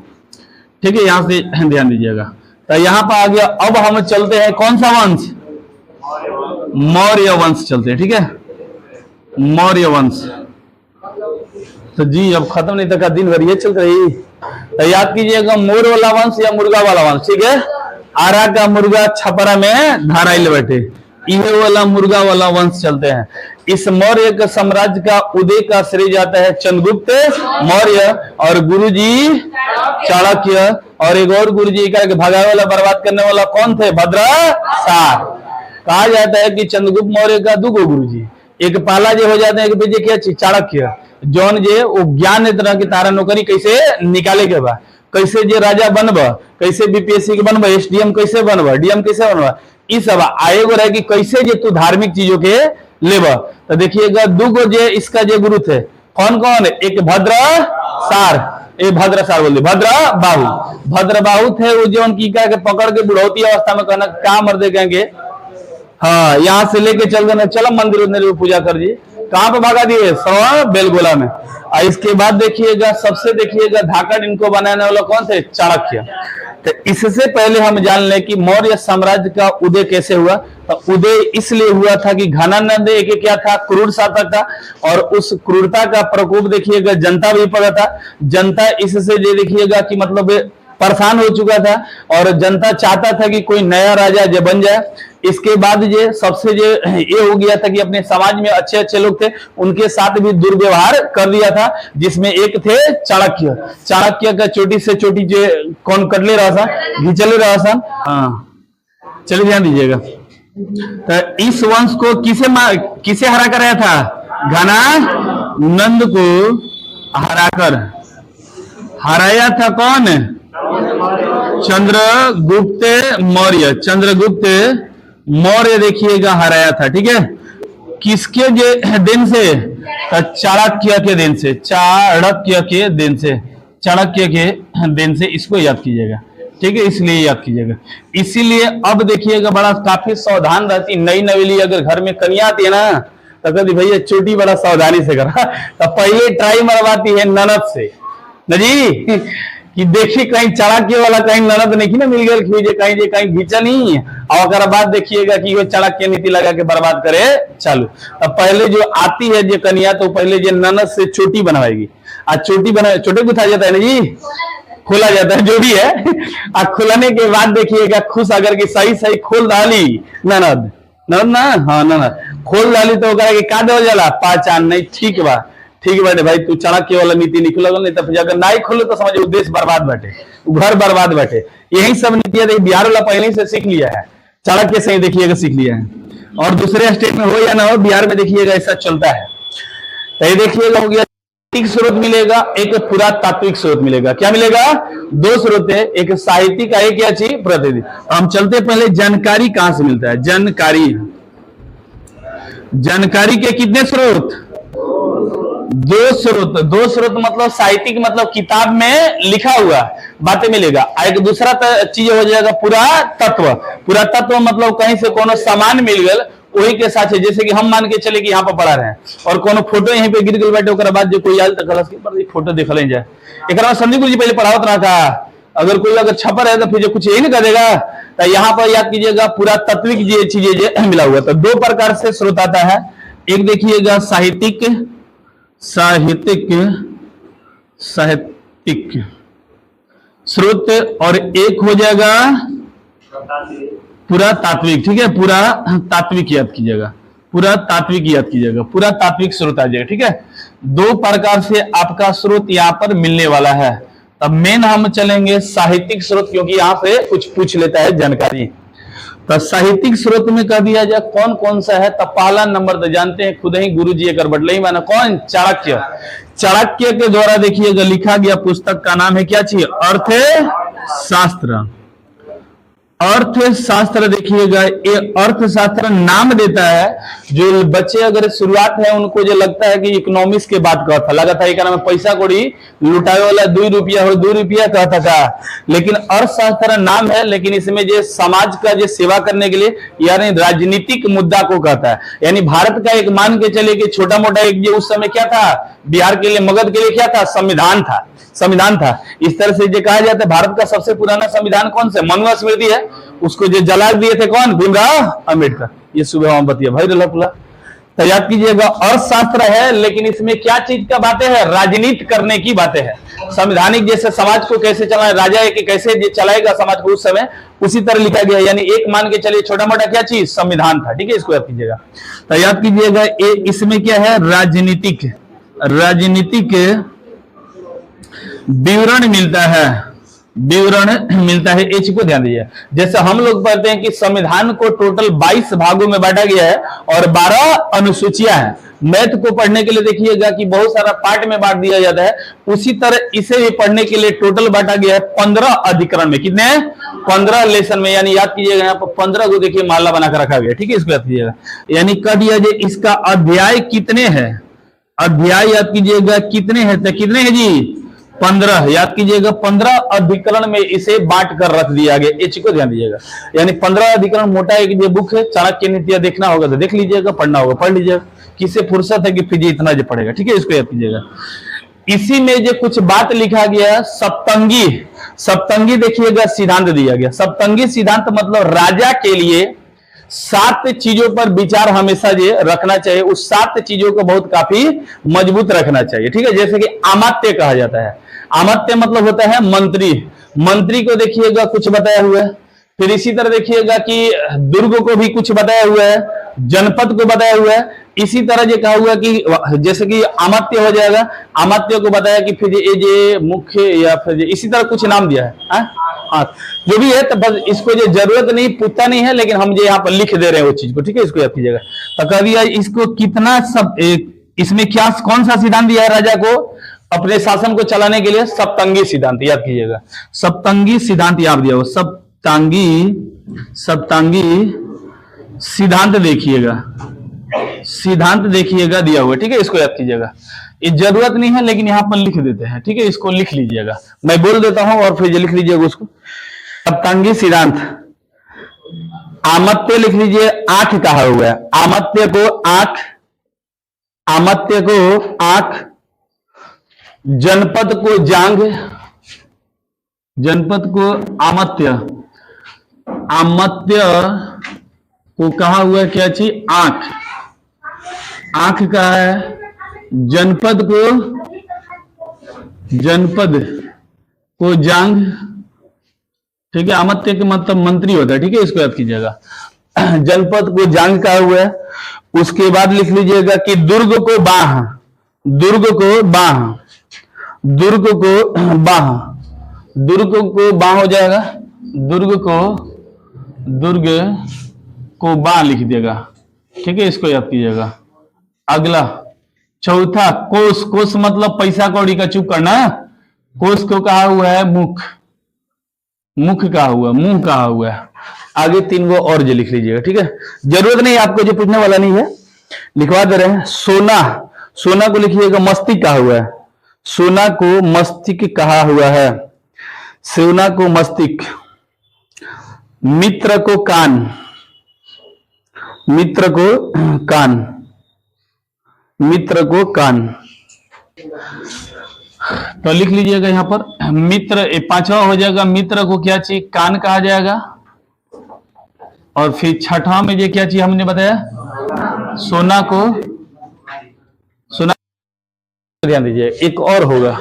ठीक है। यहां से ध्यान दीजिएगा। तो यहाँ पर आ गया। अब हम चलते हैं कौन सा वंश? मौर्य वंश चलते हैं, ठीक है। मौर्य वंश। तो जी अब खत्म नहीं तक का दिन भर ये चल रही। तो याद कीजिएगा, मोर वाला वंश या मुर्गा वाला वंश, ठीक है। आरा का मुर्गा छपरा में धाराइल बैठे, ये वाला मुर्गा वाला वंश चलते हैं। इस मौर्य का साम्राज्य का उदय का श्रेय जाता है चंद्रगुप्त मौर्य और गुरुजी चाणक्य, और एक और गुरुजी का भगाने वाला बर्बाद करने वाला कौन थे? भद्रासार। कहा जाता है कि चंद्रगुप्त मौर्य का दो गुरुजी, एक पहला जो हो जाते हैं, एक बीजे क्या चाणक्य, जौन जे वो ज्ञान तरह की तारा नौकरी कैसे निकाले के बाद, कैसे जे राजा बनब, कैसे बीपीएससी के बनब, एसडीएम कैसे बनब, डीएम कैसे बनब, इस सब आएगो रहे कि कैसे जे तू धार्मिक चीजों के लेब। तो देखिएगा दुगो जे इसका जे गुरु थे, कौन कौन? एक भद्रासार, एक भद्रासार बोल भद्र बाहु थे, वो जो उनकी क्या पकड़ के बुढ़ौती अवस्था में कहना क्या मर्दे कहेंगे, हाँ यहाँ से लेके चल देना, चलो मंदिर में पूजा कर दिए। कहाँ पे भागा दिए? बेलगोला में। और इसके बाद देखिएगा, सबसे देखिएगा धाकड़ इनको बनाने वाला कौन थे? चाणक्य। तो इससे पहले हम जान लें कि मौर्य साम्राज्य का उदय कैसे हुआ। तो उदय इसलिए हुआ था कि घनानंद एक क्या था? क्रूर शासक था, और उस क्रूरता का प्रकोप देखिएगा जनता भी पड़ा था। जनता इससे ये देखिएगा कि मतलब परेशान हो चुका था, और जनता चाहता था कि कोई नया राजा जो बन जाए। इसके बाद ये सबसे ये हो गया था कि अपने समाज में अच्छे अच्छे लोग थे, उनके साथ भी दुर्व्यवहार कर दिया था, जिसमें एक थे चाणक्य। चाणक्य का छोटी से छोटी जो कौन कर ले रहा था, घिचले रहा था। हाँ चलिए ध्यान दीजिएगा। तो इस वंश को किसे हरा कर आया था? घनानंद को हराकर हराया था कौन? चंद्रगुप्त मौर्य। चंद्रगुप्त मौर्य देखिएगा हराया था, ठीक है। किसके दिन से? चाणक्य के दिन से। चाणक्य के दिन से, चाणक्य के दिन से। इसको याद कीजिएगा, ठीक है, इसलिए याद कीजिएगा। इसीलिए अब देखिएगा बड़ा काफी सावधान रहती नई नवेली अगर घर में कन्या आती है ना, तो कहती भैया चोटी बड़ा सावधानी से करा। तो पहले ट्राई मरवाती है ननद से न जी, कि देखिए कहीं चाणक्य वाला कहीं ननद नहीं ना मिल गया, कहीं घींचा नहीं। और बाद देखिएगा कि वो चाणक्य नीति लगा के बर्बाद करे चालू। अब पहले जो आती है जो कन्या, तो पहले जो ननद से चोटी बनवाएगी। आज चोटी बना, चोटी गुथा जाता है ना जी, खोला जाता है जो भी है। और खुलने के बाद देखिएगा खुश अगर की सही सही खोल डाली ननद ना, हाँ ननद खोल डाली तो का दे जाला पहचान नहीं, ठीक बा ठीक है बेटे भाई, तू चाणक्य वाला नीति नहीं खुला, नहीं तो फिर अगर ना ही खोले तो समझो देश बर्बाद बैठे, घर बर्बाद बैठे। यही सब नीतियां देखिए बिहार वाला पहले ही से सीख लिया है, चाणक्य से ही देखिएगा सीख लिया है। और दूसरे स्टेट में हो या ना हो, बिहार में देखिएगा ऐसा चलता है। तो ये देखिएगा हो गया स्रोत मिलेगा, एक पुरातात्विक स्रोत मिलेगा। क्या मिलेगा? दो स्रोत है, एक साहित्यिक का, एक क्या चाहिए प्रतिनिधि। हम चलते पहले जानकारी कहां से मिलता है। जानकारी, जानकारी के कितने स्रोत? दो स्रोत। दो स्रोत मतलब साहित्यिक मतलब किताब में लिखा हुआ बातें मिलेगा। एक दूसरा चीज हो जाएगा पुरातत्व। पुरातत्व मतलब कहीं से कोनो सामान मिल गया वही के साथ है, जैसे कि हम मान के चले कि यहाँ पर पढ़ा रहे हैं और कोनो फोटो यहीं पे गिर गल बैठे, ओकर बाद जो कोई आयल तो फोटो देख ले जाए। एक संदीप गुरु जी पहले पढ़ावत रहा था, अगर कोई अगर छपर है तो फिर जो कुछ यही नहीं कर देगा। तो यहाँ पर याद कीजिएगा पुरातात्विक ये चीजें मिला हुआ। तो दो प्रकार से स्रोत आता है, एक देखिएगा साहित्यिक, साहित्यिक साहित्यिक स्रोत, और एक हो जाएगा पुरातात्विक। ठीक है, पुरातात्विक याद कीजिएगा, पुरातात्विक याद कीजिएगा, पुरातात्विक स्रोत आ जाएगा। ठीक है, दो प्रकार से आपका स्रोत यहाँ पर मिलने वाला है। तब मेन हम चलेंगे साहित्यिक स्रोत, क्योंकि यहाँ से कुछ पूछ लेता है जानकारी। तो साहित्यिक स्रोत में कह दिया जाए कौन कौन सा है। तब पहला नंबर तो जानते हैं खुद ही गुरु जी एक बटले माना कौन? चाणक्य। चाणक्य के द्वारा देखिएगा लिखा गया पुस्तक का नाम है क्या चाहिए? अर्थशास्त्र। अर्थशास्त्र देखिएगा, ये अर्थशास्त्र नाम देता है जो बच्चे अगर शुरुआत है उनको जो लगता है कि इकोनॉमिक्स के बात कहता, लगा था एक नाम पैसा कोड़ी लुटावे वाला 2 रुपया हो 2 रुपया कहता था, लेकिन अर्थशास्त्र नाम है। लेकिन इसमें जो समाज का जो सेवा करने के लिए यानी राजनीतिक मुद्दा को कहता है। यानी भारत का एक मान के चले कि छोटा मोटा एक जो उस समय क्या था बिहार के लिए मगध के लिए क्या था? संविधान था, संविधान था। इस तरह से जो कहा जाता है भारत का सबसे पुराना संविधान कौन सा? मनुस्मृति है। उसको जो जला दिए थे कौन? भीमराव अंबेडकर। ये सुबह हम बतिया भाई रला। तो याद कीजिएगा अर्थशास्त्र है, लेकिन इसमें क्या चीज का बातें है? राजनीति करने की बातें है। संवैधानिक जैसे समाज को कैसे चलाए, राजा है कि कैसे चलाएगा समाज को उस समय, उसी तरह लिखा गया। यानी एक मान के चलिए छोटा मोटा क्या चीज? संविधान था। ठीक है, इसको याद कीजिएगा। तो याद कीजिएगा इसमें क्या है? राजनीतिक, राजनीतिक विवरण मिलता है, विवरण मिलता है। इस को ध्यान दीजिए। जैसे हम लोग पढ़ते हैं कि संविधान को टोटल 22 भागों में बांटा गया है और 12 अनुसूचियां हैं। मैथ को पढ़ने के लिए देखिएगा कि बहुत सारा पार्ट में बांट दिया जाता है, उसी तरह इसे भी पढ़ने के लिए टोटल बांटा गया है 15 अधिकरण में। कितने? 15 लेसन में। यानी याद कीजिएगा यहाँ पर 15 को देखिए माला बनाकर रखा गया। ठीक है, इसको याद कीजिएगा। यानी कह दिया जाए इसका अध्याय कितने हैं? अध्याय याद कीजिएगा कितने हैं? तो कितने हैं जी? 15। याद कीजिएगा 15 अधिकरण में इसे बांट कर रख दिया गया। ये चीज को ध्यान दीजिएगा। यानी 15 अधिकरण मोटा एक जो बुक है चाणक्य नीतियां, देखना होगा तो देख लीजिएगा, पढ़ना होगा पढ़ लीजिएगा। किसे फुर्सत है कि फिर इतना जो पढ़ेगा। ठीक है, इसको याद कीजिएगा। इसी में जो कुछ बात लिखा गया सप्तंगी, सप्तंगी देखिएगा सिद्धांत दिया गया। सप्तंगी सिद्धांत मतलब राजा के लिए 7 चीजों पर विचार हमेशा जो रखना चाहिए, उस 7 चीजों को बहुत काफी मजबूत रखना चाहिए। ठीक है, जैसे कि अमात्य कहा जाता है। अमात्य मतलब होता है मंत्री। मंत्री को देखिएगा कुछ बताया हुआ है। फिर इसी तरह देखिएगा कि दुर्ग को भी कुछ बताया हुआ है, जनपद को बताया हुआ है। इसी तरह जो कहा हुआ कि जैसे कि अमात्य हो जाएगा, अमात्य को बताया कि फिर ये जो मुख्य या फिर इसी तरह कुछ नाम दिया है। हाँ, जो भी है तो बस इसको जो जरूरत नहीं पूछता नहीं है, लेकिन हम जो यहाँ पर लिख दे रहे हैं वो चीज को। ठीक है, इसको याद कीजिएगा। तो कभी इसको कितना सब इसमें क्या कौन सा सिद्धांत दिया है राजा को अपने शासन को चलाने के लिए? सप्तंगी सिद्धांत। याद कीजिएगा सप्तंगी सिद्धांत याद दिया हो। सप्तांगी, सप्तांगी सिद्धांत देखिएगा, सिद्धांत देखिएगा दिया हुआ। ठीक है, इसको याद कीजिएगा। ये जरूरत नहीं है लेकिन यहाँ पर लिख देते हैं। ठीक है, इसको लिख लीजिएगा, मैं बोल देता हूं और फिर लिख लीजिएगा उसको। सप्तांगी सिद्धांत। आमत्य लिख लीजिए, आंख कहा हुआ है। आमत्य को आंख, आमत्य को आंख, जनपद को जांग, जनपद को आमत्य, आमत्य को कहा हुआ है क्या चीज? आंख, आंख का है। जनपद को, जनपद को जांग। ठीक है, अमात्य के मतलब मंत्री होता है। ठीक है, इसको याद कीजिएगा। जनपद को जांग कहा हुआ है। उसके बाद लिख लीजिएगा कि दुर्ग को बाह, दुर्ग को बाह, दुर्ग को बाह, दुर्ग को बाह हो जाएगा, दुर्ग को बाह लिख देगा। ठीक है, इसको याद कीजिएगा। अगला चौथा कोस, कोस मतलब पैसा कौड़ी का चुप करना। कोस को कहा हुआ है मुख, मुख कहा हुआ, मुंह कहा हुआ है। आगे 3 गो और जो लिख लीजिएगा। ठीक है, जरूरत नहीं आपको, जो पूछने वाला नहीं है, लिखवा दे रहे हैं। सोना, सोना को लिखिएगा मस्तिष्क कहा हुआ है, सोना को मस्तिष्क कहा हुआ है, सोना को मस्तिष्क। मित्र को कान, मित्र को कान, मित्र को कान। तो लिख लीजिएगा यहां पर मित्र, 5वां हो जाएगा। मित्र को क्या चीज, कान कहा जाएगा। और फिर 6वां में ये क्या चीज हमने बताया, सोना को, सोना, ध्यान दीजिए। एक और होगा,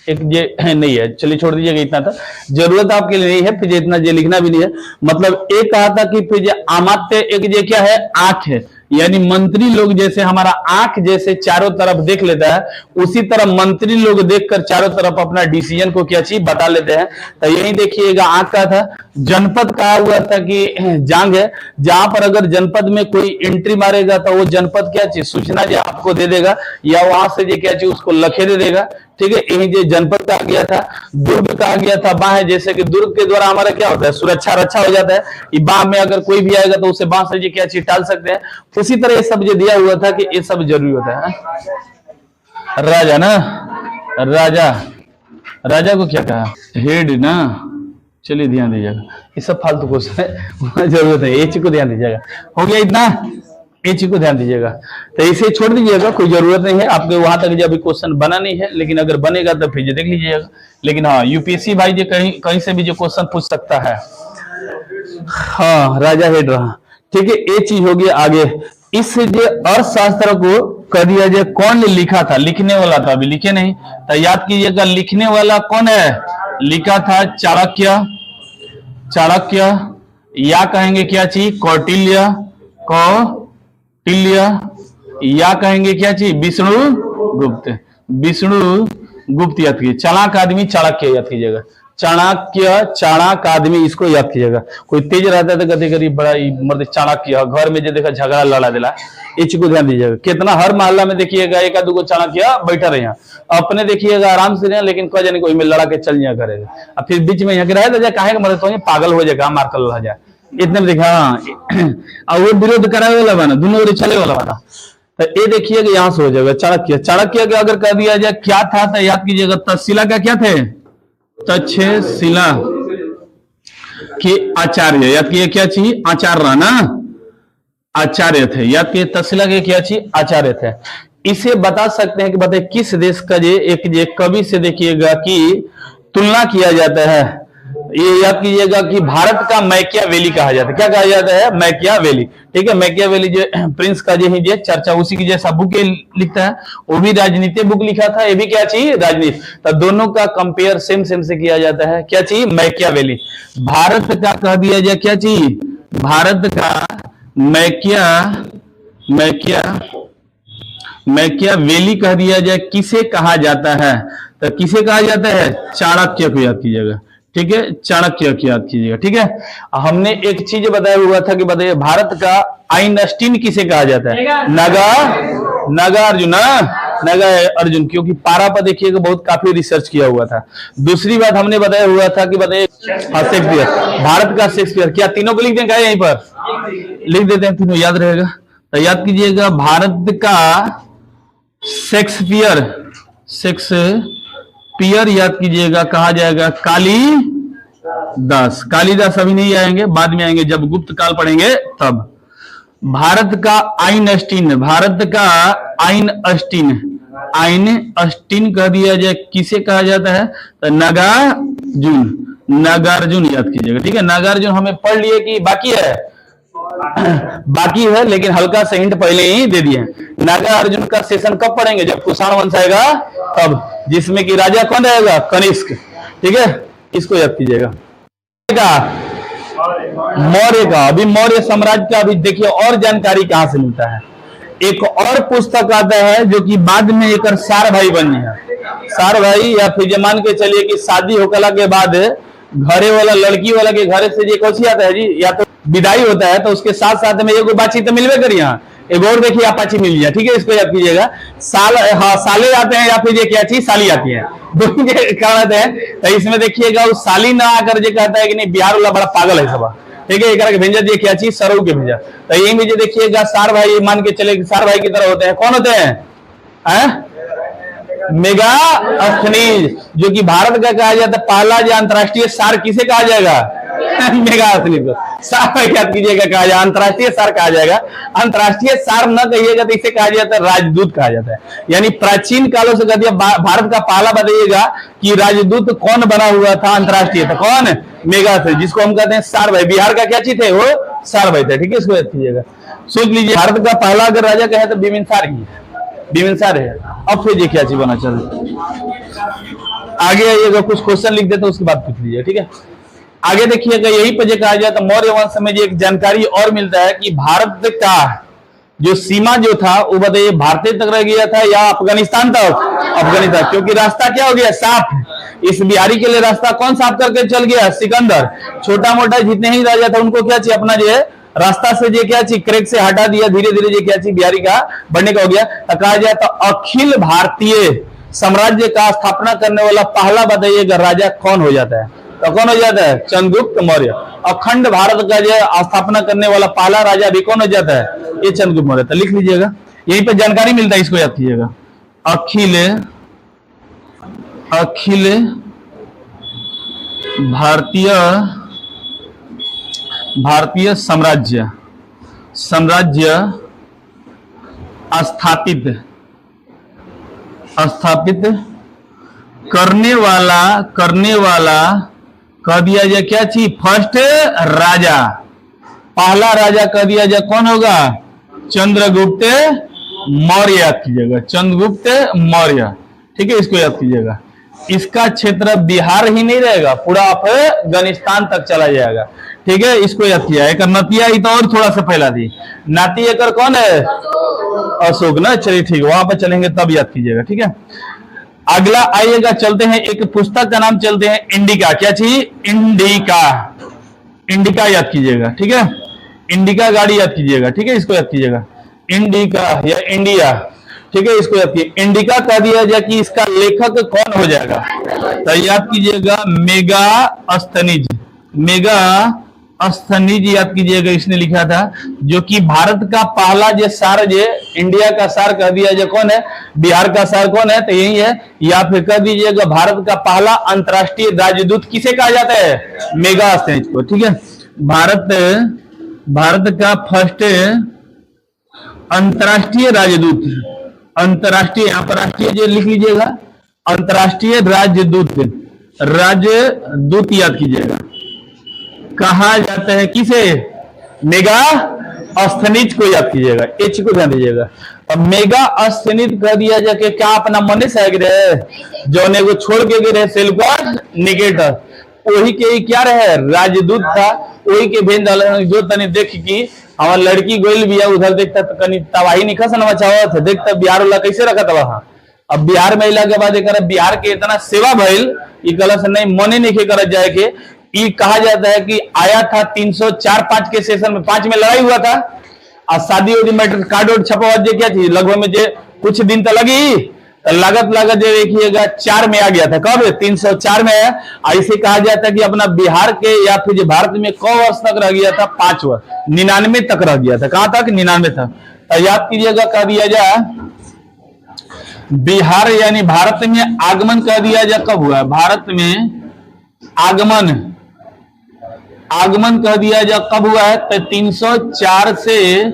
एक ये नहीं है, चलिए छोड़ दीजिएगा, इतना था, जरूरत आपके लिए नहीं है। फिर इतना ये लिखना भी नहीं है। मतलब एक कहा था कि फिर अमात्य, एक ये क्या है, आंख है, यानी मंत्री लोग जैसे हमारा आंख जैसे चारों तरफ देख लेता है, उसी तरह मंत्री लोग देखकर चारों तरफ अपना डिसीजन को क्या चीज बता लेते हैं। तो यही देखिएगा, आंख का था। जनपद कहा हुआ था कि जांग है, जहां पर अगर जनपद में कोई एंट्री मारेगा तो वो जनपद क्या चीज सूचना जो आपको दे देगा, या वहां से जो क्या चीज उसको लखे दे देगा। ठीक है, यही जो जनपद कहा गया था। दुर्ग कहा गया था बाह, जैसे कि दुर्ग के द्वारा हमारा क्या होता है, सुरक्षा रक्षा हो जाता है। बाह में अगर कोई भी आएगा तो उसे बाह से जो क्या चीज टाल सकते हैं। उसी तरह ये सब जो दिया हुआ था कि ये सब जरूरी होता है। राजा ना, राजा, राजा को क्या कहा, हेड ना। चलिए ध्यान दीजिएगा, ये सब फालतू क्वेश्चन है, जरूरत है, ये चीज को ध्यान दीजिएगा। हो गया इतना, ये चीज को ध्यान दीजिएगा। तो इसे छोड़ दीजिएगा, कोई जरूरत नहीं है आपके, वहां तक जो अभी क्वेश्चन बना नहीं है, लेकिन अगर बनेगा तो फिर देख लीजिएगा। लेकिन हाँ, यूपीएससी भाई जो कहीं कहीं से भी जो क्वेश्चन पूछ सकता है। हाँ, राजा हेड रहा। ठीक है, ये चीज होगी। आगे इस जो अर्थशास्त्र को कह दिया जाए, कौन लिखा था, लिखने वाला था, अभी लिखे नहीं, तो याद कीजिएगा लिखने वाला कौन है, लिखा था चाणक्य, चाणक्य, या कहेंगे क्या चीज, कौटिल्य, कौटिल्य, या कहेंगे क्या चीज, विष्णु गुप्त, विष्णु गुप्त याद कीजिए। चाणक्य आदमी चाणक्य याद कीजिएगा, चाणक्य, चाणक्य आदमी, इसको याद कीजिएगा। कोई तेज रहता है तो कभी कभी बड़ा मर्द चाणक्य, घर में जो देखा झगड़ा लड़ा दिला, ये चीज को ध्यान दीजिएगा। कितना हर मोहल्ला में देखिएगा एक आध चाणक्य बैठा रहे, अपने देखिएगा आराम से रहे, लेकिन कोई जाने कोई में लड़ा के चल जाया करेगा, और फिर बीच में यहाँ के रहे तो काहे मदद हो, पागल हो जाएगा, मार कर लड़ा जाए, इतने में देखा। और वो विरोध करावे वाला बना, दोनों ओर चले वाला बना। तो ये देखिएगा यहाँ से हो जाएगा चाणक्य। चाणक्य का अगर कह दिया जाए क्या था, तो याद कीजिएगा तक्षशिला का क्या थे, तक्षशिला के आचार्य, याद किए क्या चीज, आचार्य रहना, आचार्य थे, याद किए तक्षशिला के क्या चीज, आचार्य थे। इसे बता सकते हैं कि बताइए किस देश का ये एक कवि से देखिएगा कि तुलना किया जाता है। ये याद कीजिएगा कि भारत का मैकियावेली कहा जाता है। क्या कहा जाता है, मैकियावेली। ठीक है, मैकियावेली जो प्रिंस का जो है चर्चा, उसी की जैसा बुक लिखता है, वो भी राजनीति बुक लिखा था, ये भी क्या चीज, राजनीति। तो दोनों का कंपेयर सेम सेम से किया जाता है, क्या चीज, मैकियावेली। भारत का कह दिया जाए क्या चीज, भारत का मैकियावेली कह दिया जाए, किसे कहा जाता है, तो किसे कहा जाता है, चाणक्य को याद कीजिएगा। ठीक है, चाणक्य की याद कीजिएगा। ठीक है, हमने एक चीज बताया हुआ था कि बताइए भारत का आइंस्टीन किसे कहा जाता है, नागार्जुन, नागार्जुन, क्योंकि पारा पर देखिएगा बहुत काफी रिसर्च किया हुआ था। दूसरी बात हमने बताया हुआ था कि बताइए शेक्सपियर, भारत का शेक्सपियर। क्या तीनों को लिख दें, क्या यहीं पर लिख देते हैं, तीनों याद रहेगा। तो याद कीजिएगा भारत का शेक्सपियर, शेक्सपियर याद कीजिएगा, कहा जाएगा कालिदास। कालिदास अभी नहीं आएंगे, बाद में आएंगे, जब गुप्त काल पढ़ेंगे तब। भारत का आइंस्टीन, भारत का आइंस्टीन, आइंस्टीन कह दिया जाए, किसे कहा जाता है, तो नागार्जुन, नागार्जुन याद कीजिएगा। ठीक है, नागार्जुन हमें पढ़ लिए कि बाकी है, बाकी है, लेकिन हल्का सा हिंट पहले ही दे दिए। नागार्जुन का सेशन कब पढ़ेंगे, जब कुषाण वंश आएगा तब, जिसमें कि राजा कौन रहेगा, कनिष्क। ठीक है, इसको याद कीजिएगा। मौर्य का, अभी मौर्य साम्राज्य का अभी देखिए और जानकारी कहां से मिलता है। एक और पुस्तक आता है जो कि बाद में एक सार भाई बनी है। सार भाई या फिर मान के चलिए कि शादी होकला के बाद घरे वाला लड़की वाला के घरे से जो कौशी आता है जी, या तो विदाई होता है तो उसके साथ साथ में एगो बाची तो मिलवे करिए। यहाँ एक और देखिए अपाची मिल गया, ठीक है, इसको याद कीजिएगा। साले आते हैं या फिर ये क्या चीज साली आती है, दोनों के कारण है। तो इसमें देखिएगा वो साली ना आकर जो कहता है कि नहीं बिहार वाला बड़ा पागल है सब, ठीक है, एक भेजा दिए क्या चीज सरऊ के भेजा। तो यही में जो देखिएगा सार भाई मान के चले सार भाई की तरह होते हैं। कौन होते हैं? मेगास्थनीज, जो कि भारत का कहा जाता है पहला जो अंतरराष्ट्रीय सार किसे कहा जाएगा? मेगास्थनीज को सार भाई याद कीजिएगा कहा जाएगा, अंतरराष्ट्रीय सार कहा जाएगा। अंतरराष्ट्रीय सार न कहिएगा तो इसे कहा जाता है राजदूत कहा जाता है। यानी प्राचीन कालों से कहते हैं भारत का पहला बताइएगा कि राजदूत कौन बना हुआ था अंतरराष्ट्रीय, था कौन? मेगास्थनीज, जिसको हम कहते हैं सार भाई। बिहार का क्या चीज थे? वो सार भाई थे, ठीक है, इसको याद कीजिएगा। सोच लीजिए भारत का पहला अगर राजा कहे तो बिम्बिसार ही है, बिम्बिसार है। अब फिर ये क्या चीज बना, चल आगे आइएगा, कुछ क्वेश्चन लिख देते उसके बाद पूछ लीजिए, ठीक है। आगे देखिएगा, यही पर जो कहा जाए तो मौर्य वंश में जो एक जानकारी और मिलता है कि भारत का जो सीमा जो था वो बताइए भारतीय तक रह गया था या अफगानिस्तान तक? अफगानिस्तान, क्योंकि रास्ता क्या हो गया? साफ। इस बिहारी के लिए रास्ता कौन साफ करके चल गया? सिकंदर। छोटा मोटा जितने ही राजा था उनको क्या चाहिए, अपना जो है रास्ता से जो क्या चीज क्रेक से हटा दिया, धीरे धीरे जो क्या चीज बिहारी का बढ़ने का हो गया। तो कहा जाए तो अखिल भारतीय साम्राज्य का स्थापना करने वाला पहला बताइएगा राजा कौन हो जाता है? तो कौन हो जाता है? चंद्रगुप्त मौर्य। अखंड भारत का जो स्थापना करने वाला पहला राजा भी कौन हो जाता है? ये चंद्रगुप्त मौर्य। तो लिख लीजिएगा, यहीं पे जानकारी मिलता है, इसको याद कीजिएगा। अखिल भारतीय साम्राज्य स्थापित करने वाला कह दिया जाए क्या चीज? फर्स्ट राजा, पहला राजा कह दिया जाए कौन होगा? चंद्रगुप्त मौर्य। याद कीजिएगा, चंद्रगुप्त मौर्य, ठीक है, इसको याद कीजिएगा। इसका क्षेत्र बिहार ही नहीं रहेगा, पूरा अफगानिस्तान तक चला जाएगा, ठीक है, इसको याद किया। एक नतिया ही तो और थोड़ा सा फैला दी, नाती एकर कौन है? अशोक ना, चलिए ठीक है, वहां पर चलेंगे तब याद कीजिएगा, ठीक है। अगला आइएगा, चलते हैं एक पुस्तक का नाम चलते हैं इंडिका। क्या चीज? इंडिका याद कीजिएगा, ठीक है, इंडिका गाड़ी याद कीजिएगा, ठीक है, इसको याद कीजिएगा। इंडिका या इंडिया, ठीक है, इसको याद कीजिए। इंडिका कह दिया जाए कि इसका लेखक कौन हो जाएगा? तो याद कीजिएगा मेगास्थनीज याद कीजिएगा, इसने लिखा था। जो कि भारत का पहला जो सार जो इंडिया का सार कह दिया जाए कौन है? बिहार का सार कौन है? तो यही है। या फिर कह दीजिएगा भारत का पहला अंतरराष्ट्रीय राजदूत किसे कहा जाता है? मेगास्थनीज को, ठीक है। भारत का फर्स्ट अंतरराष्ट्रीय राजदूत, अंतरराष्ट्रीय, यहाँ पर राष्ट्रीय जो लिख लीजिएगा, अंतरराष्ट्रीय राजदूत याद कीजिएगा। कहा जाता है किसे? मेगास्थनीज को याद कीजिएगा, एच को ध्यान दीजिएगा। अब मेगास्थनीज कह दिया जाए कि क्या अपना मन से गए जो ने को छोड़ के गए सेल्यूकस निकेटर, वही के क्या रहे? राजदूत था, वही के भेज जो तनी देख की हमार लड़की गोइल भी है उधर देखता तो कहीं तबाही नहीं खसन मचावा था, देखता बिहार वाला कैसे रखा था वहां। अब बिहार में इला के बाद एक बिहार के इतना सेवा भइल कल से नहीं मने नहीं कर जाए के। ये कहा जाता है कि आया था 304-5 के सेशन में, 5 में लड़ाई हुआ था और शादी वादी मैटर कार्ड वोड छपवा जे क्या थी लगभग में जे कुछ दिन तो लगी, तो लागत देखिएगा 4 में आ गया था। कब? 304 में। ऐसे कहा जाता है कि अपना बिहार के या फिर भारत में कौ वर्ष तक रह गया था? 5 वर्ष, 99 तक रह गया था। कहां तक? 99 तक। तो याद कीजिएगा, कह दिया जाए बिहार यानी भारत में आगमन कह दिया जाए कब हुआ? भारत में आगमन कह दिया जाए कब हुआ है? तो 304 से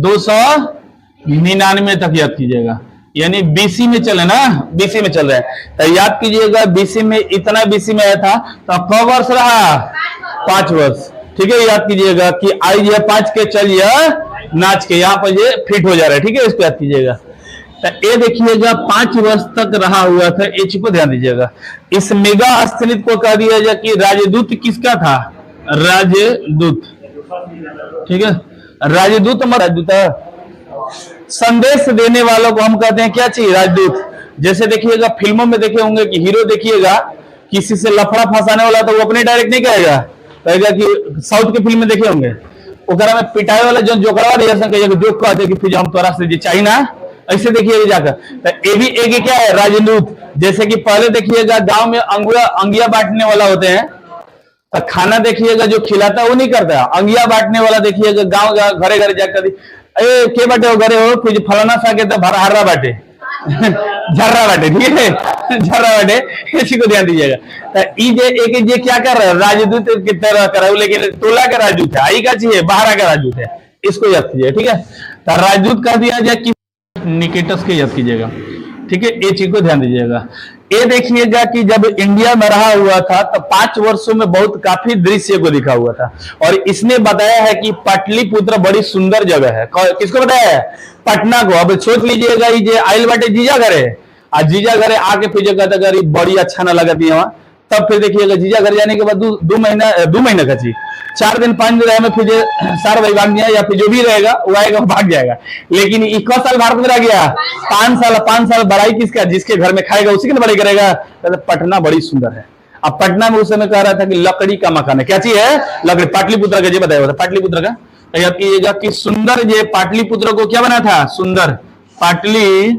299 तक याद कीजिएगा, यानी बीसी में चले ना, बीसी में चल रहा है। तो याद कीजिएगा बीसी में इतना बीसी में आया था तो कब वर्ष रहा? 5 वर्ष, ठीक है। याद कीजिएगा कि आई ये 5 के चलिए नाच के यहाँ पर ये फिट हो जा रहा है, ठीक है, इसको याद कीजिएगा। तो ये देखिएगा 5 वर्ष तक रहा हुआ था, ये चीज को ध्यान दीजिएगा। इस मेगास्थनीज को कह दिया जाए कि राजदूत किसका था? राजदूत, ठीक है, राजदूत संदेश देने वालों को हम कहते हैं क्या चाहिए, राजदूत। जैसे देखिएगा फिल्मों में देखे होंगे कि हीरो देखिएगा किसी से लफड़ा फंसाने वाला तो वो अपने डायरेक्ट नहीं कहेगा, कहेगा कि साउथ की फिल्म में देखे होंगे ओकरा में पिटाई वाला जो जोकरवा कहेगा जो कहते कि फिर हम तोरा से चाहिए ना, ऐसे देखिएगा जाकर। तो ये भी एक क्या है, राजदूत। जैसे कि पहले देखिएगा गांव में अंगिया बांटने वाला होते हैं, तो खाना देखिएगा जो खिलाता है वो नहीं करता, अंगिया बांटने वाला देखिएगा गांव घरे घरे जाकर के बाटे हो घरे हो फिर फलाना सा के हर्रा बाटे झर्रा बाटे, ठीक है झर्रा बाटे, इसी को ध्यान दीजिएगा। तो ये क्या कर रहा है, राजदूत की तरह कर रहा है, लेकिन टोला का राजदूत है, आई का चाहिए बाहर का राजदूत है, इसको याद कीजिए, ठीक है। तो राजदूत कह दिया जाए कि निकेटस के याद कीजिएगा, ठीक है, ये चीज को ध्यान दीजिएगा। ये देखिएगा कि जब इंडिया में रहा हुआ था तो 5 वर्षों में बहुत काफी दृश्य को दिखा हुआ था, और इसने बताया है कि पाटलिपुत्र बड़ी सुंदर जगह है। किसको बताया है, पटना को। अब सोच लीजिएगा ये आइल बाटे जीजा घरे, और जीजा घरे आके फिर कहता बड़ी अच्छा ना लगती है वहां, तब फिर देखिएगा जीजा घर जाने के बाद 2 महीना का चीज 4 दिन 5 दिन रहे में फिर सार भाई भाग जाए, या फिर जो भी रहेगा वो आएगा भाग जाएगा। लेकिन 21 साल भारत में रह गया, 5 साल बड़ाई किसका, जिसके घर में खाएगा उसी के बड़ाई करेगा। पटना बड़ी सुंदर है। अब पटना में उस समय कह रहा था कि लकड़ी का मकान है, क्या चीज है, लकड़ी। पाटलिपुत्र का जो बताया था, पाटलिपुत्र का याद कीजिएगा कि सुंदर, ये पाटलिपुत्र को क्या बना था, सुंदर। पाटली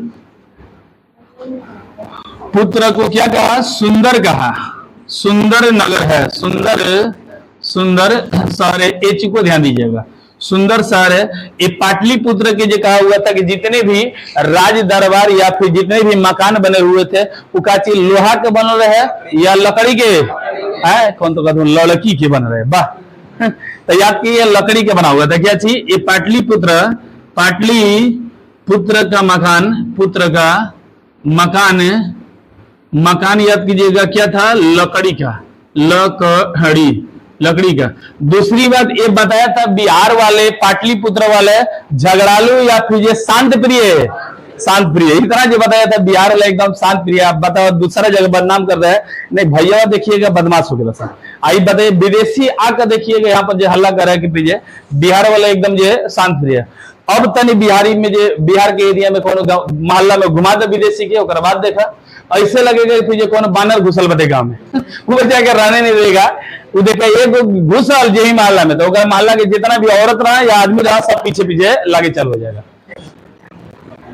पुत्र को क्या कहा, सुंदर कहा, सुंदर नगर है, सुंदर शहर है, ये चीज को ध्यान दीजिएगा, सुंदर शहर है। ये पाटलिपुत्र के जो कहा हुआ था कि जितने भी राज दरबार या फिर जितने भी मकान बने हुए थे वो का चीज लोहा के बन रहे या लकड़ी के है, कौन तो कहते हैं लड़की के बन रहे, वाह। तो याद कीजिए लकड़ी के बना हुआ था, क्या चीज, ये पाटलिपुत्र का मकान, पुत्र का मकान याद कीजिएगा क्या था, लकड़ी का, लकड़ी का। दूसरी बात ये बताया था बिहार वाले, पाटलिपुत्र वाले झगड़ालू या फिर ये शांत प्रिय, इतना जो बताया था बिहार वाला एकदम शांत प्रिय। आप बताओ दूसरा जगह बदनाम कर रहे हैं, नहीं भैया देखिएगा बदमाश हो गया सर। आई बताइए विदेशी आकर देखिएगा यहाँ पर जो हल्ला कर रहा है कि बिहार वाला एकदम जो शांत प्रिय। अब तनी बिहारी में जो बिहार के एरिया में कोनो मोहल्ला में घुमा दे विदेशी के, ओकर बाद देखा ऐसे लगेगा कि कौन बानर घुसल बटे गांव में वो जाकर रहने नहीं देगा। वो देखा एक घुसल जे मोहल्ला में, तो मोहल्ला के जितना भी औरत रहा या आदमी रहा सब पीछे पीछे लागे चल हो जाएगा।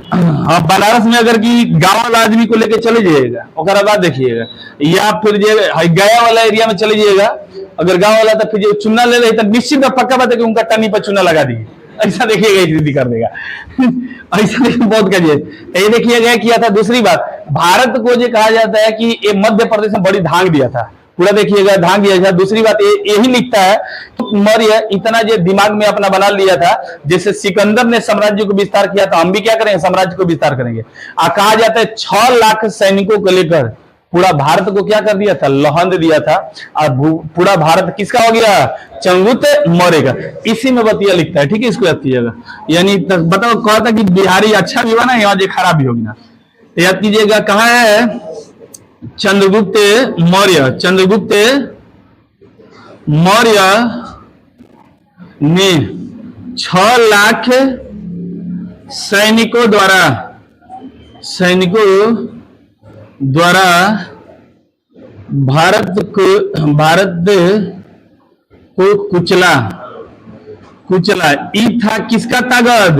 हाँ, बनारस में अगर कि गांव वाला आदमी को लेके चले जाइएगा, और बाद देखिएगा, या फिर गया वाला एरिया में चले जाइएगा, अगर गांव वाला तो फिर चुना ले रहे तो निश्चित पक्का बात है कि उनका टनी पर चुना लगा दिए, ऐसा देखिएगा स्थिति कर देगा ऐसा बहुत करिए। ये देखिएगा किया था। दूसरी बात, भारत को जो कहा जाता है कि ये मध्य प्रदेश में बड़ी धांग दिया था, पूरा देखिएगा धांग दिया था। दूसरी बात यही लिखता है मौर्य इतना जो दिमाग में अपना बना लिया था, जैसे सिकंदर ने साम्राज्य को विस्तार किया था, हम भी क्या करेंगे, साम्राज्य को विस्तार करेंगे। कहा जाता है 6 लाख सैनिकों को लेकर पूरा भारत को क्या कर दिया था, लहंद दिया था, और पूरा भारत किसका हो गया, चंद्रगुप्त मौर्य का। इसी में बतिया लिखता है, ठीक है, इसको याद कीजिएगा। यानी बताओ कहा था कि बिहारी अच्छा भी बना, यहाँ जो खराब भी होगी ना, याद कीजिएगा। कहाँ है, चंद्रगुप्त मौर्य ने 6 लाख सैनिकों द्वारा भारत को कुचला। ई था किसका ताकत,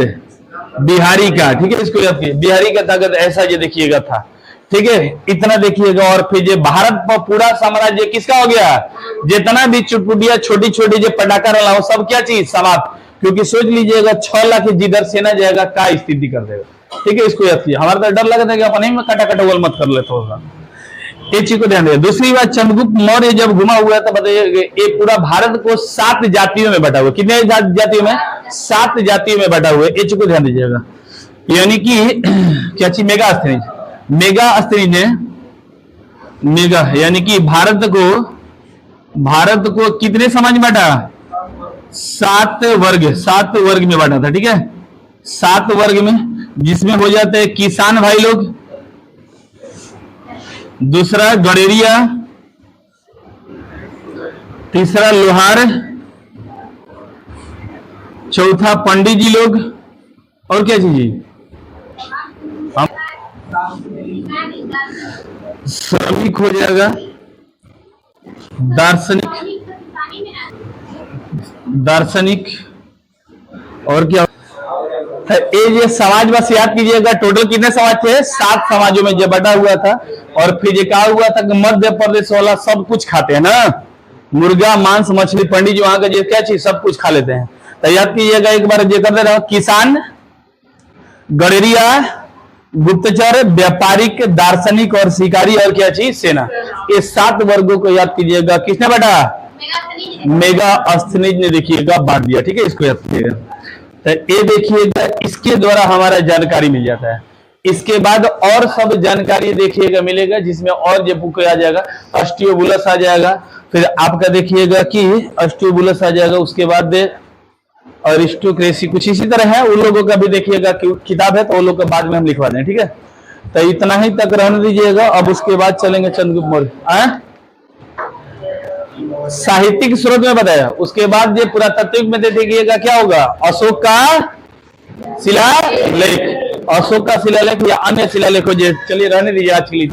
बिहारी का, ठीक है, इसको याद कीजिए, बिहारी का ताकत ऐसा ये देखिएगा था, ठीक है, इतना देखिएगा। और फिर जो भारत पर पूरा साम्राज्य किसका हो गया, जितना भी चुटपुटिया छोटी छोटी जो पटाखा रहा हो सब क्या चीज समाप्त। क्योंकि सोच लीजिएगा 6 लाख जिधर सेना जाएगा का स्थिति कर देगा, ठीक है, इसको याद कीजिए। हमारा तो डर लगता है कि अपने में कटाकटोल मत कर ले थोड़ा सा, ये चीज को ध्यान देगा। दूसरी बात, चंद्रगुप्त मौर्य जब घुमा हुआ था, बताइए ये पूरा भारत को 7 जातियों में बटा हुआ, कितने जातियों में, 7 जातियों में बटा हुआ है, ये चीज को ध्यान दीजिएगा। यानी कि क्या चीज, मेगा अस्त्री ने मेगा, यानी कि भारत को कितने समाज में बांटा, 7 वर्ग में बांटा था, ठीक है, 7 वर्ग में, जिसमें हो जाते हैं किसान भाई लोग, दूसरा गडेरिया, तीसरा लोहार, चौथा पंडित जी लोग, और क्या चीज, श्रमिक हो जाएगा, दार्शनिक, दार्शनिक, और क्या ये समाज बस याद कीजिएगा। टोटल कितने समाज थे? 7 समाजों में जो बटा हुआ था। और फिर ये कहा हुआ था कि मध्य प्रदेश वाला सब कुछ खाते हैं ना, मुर्गा, मांस, मछली। पंडित जी वहां का क्या चीज सब कुछ खा लेते हैं। तो याद कीजिएगा एक बार ये कर दे रहा, किसान, गडेरिया, गुप्तचर, व्यापारिक, दार्शनिक और शिकारी, और क्या चीज? सेना। ये 7 वर्गों को याद कीजिएगा। किसने बांटा? मेगास्थनीज ने देखिएगा बांट दिया। ठीक है, इसको याद कीजिएगा। तो ये देखिएगा, इसके द्वारा हमारा जानकारी मिल जाता है। इसके बाद और सब जानकारी देखिएगा मिलेगा, जिसमें और जो बुक आ जाएगा, ऑस्टियोबुलस आ जाएगा। फिर आपका देखिएगा कि ऑस्टियोबुलस आ जाएगा। उसके बाद अरिस्टोक्रेसी कुछ इसी तरह है, उन लोगों का भी देखिएगा कि किताब है, तो वो लोग के बाद में हम लिखवा दें। ठीक है, तो इतना ही तक रहने दीजिएगा। अब उसके बाद चलेंगे चंद्रगुप्त मौर्य। साहित्यिक स्रोत में बताया। उसके बाद ये पुरातात्विक में देखिएगा क्या होगा? अशोक का शिलालेख, अशोक का शिलालेख या अन्य शिलालेख हो। चलिए रहने दीजिए आज के लिए।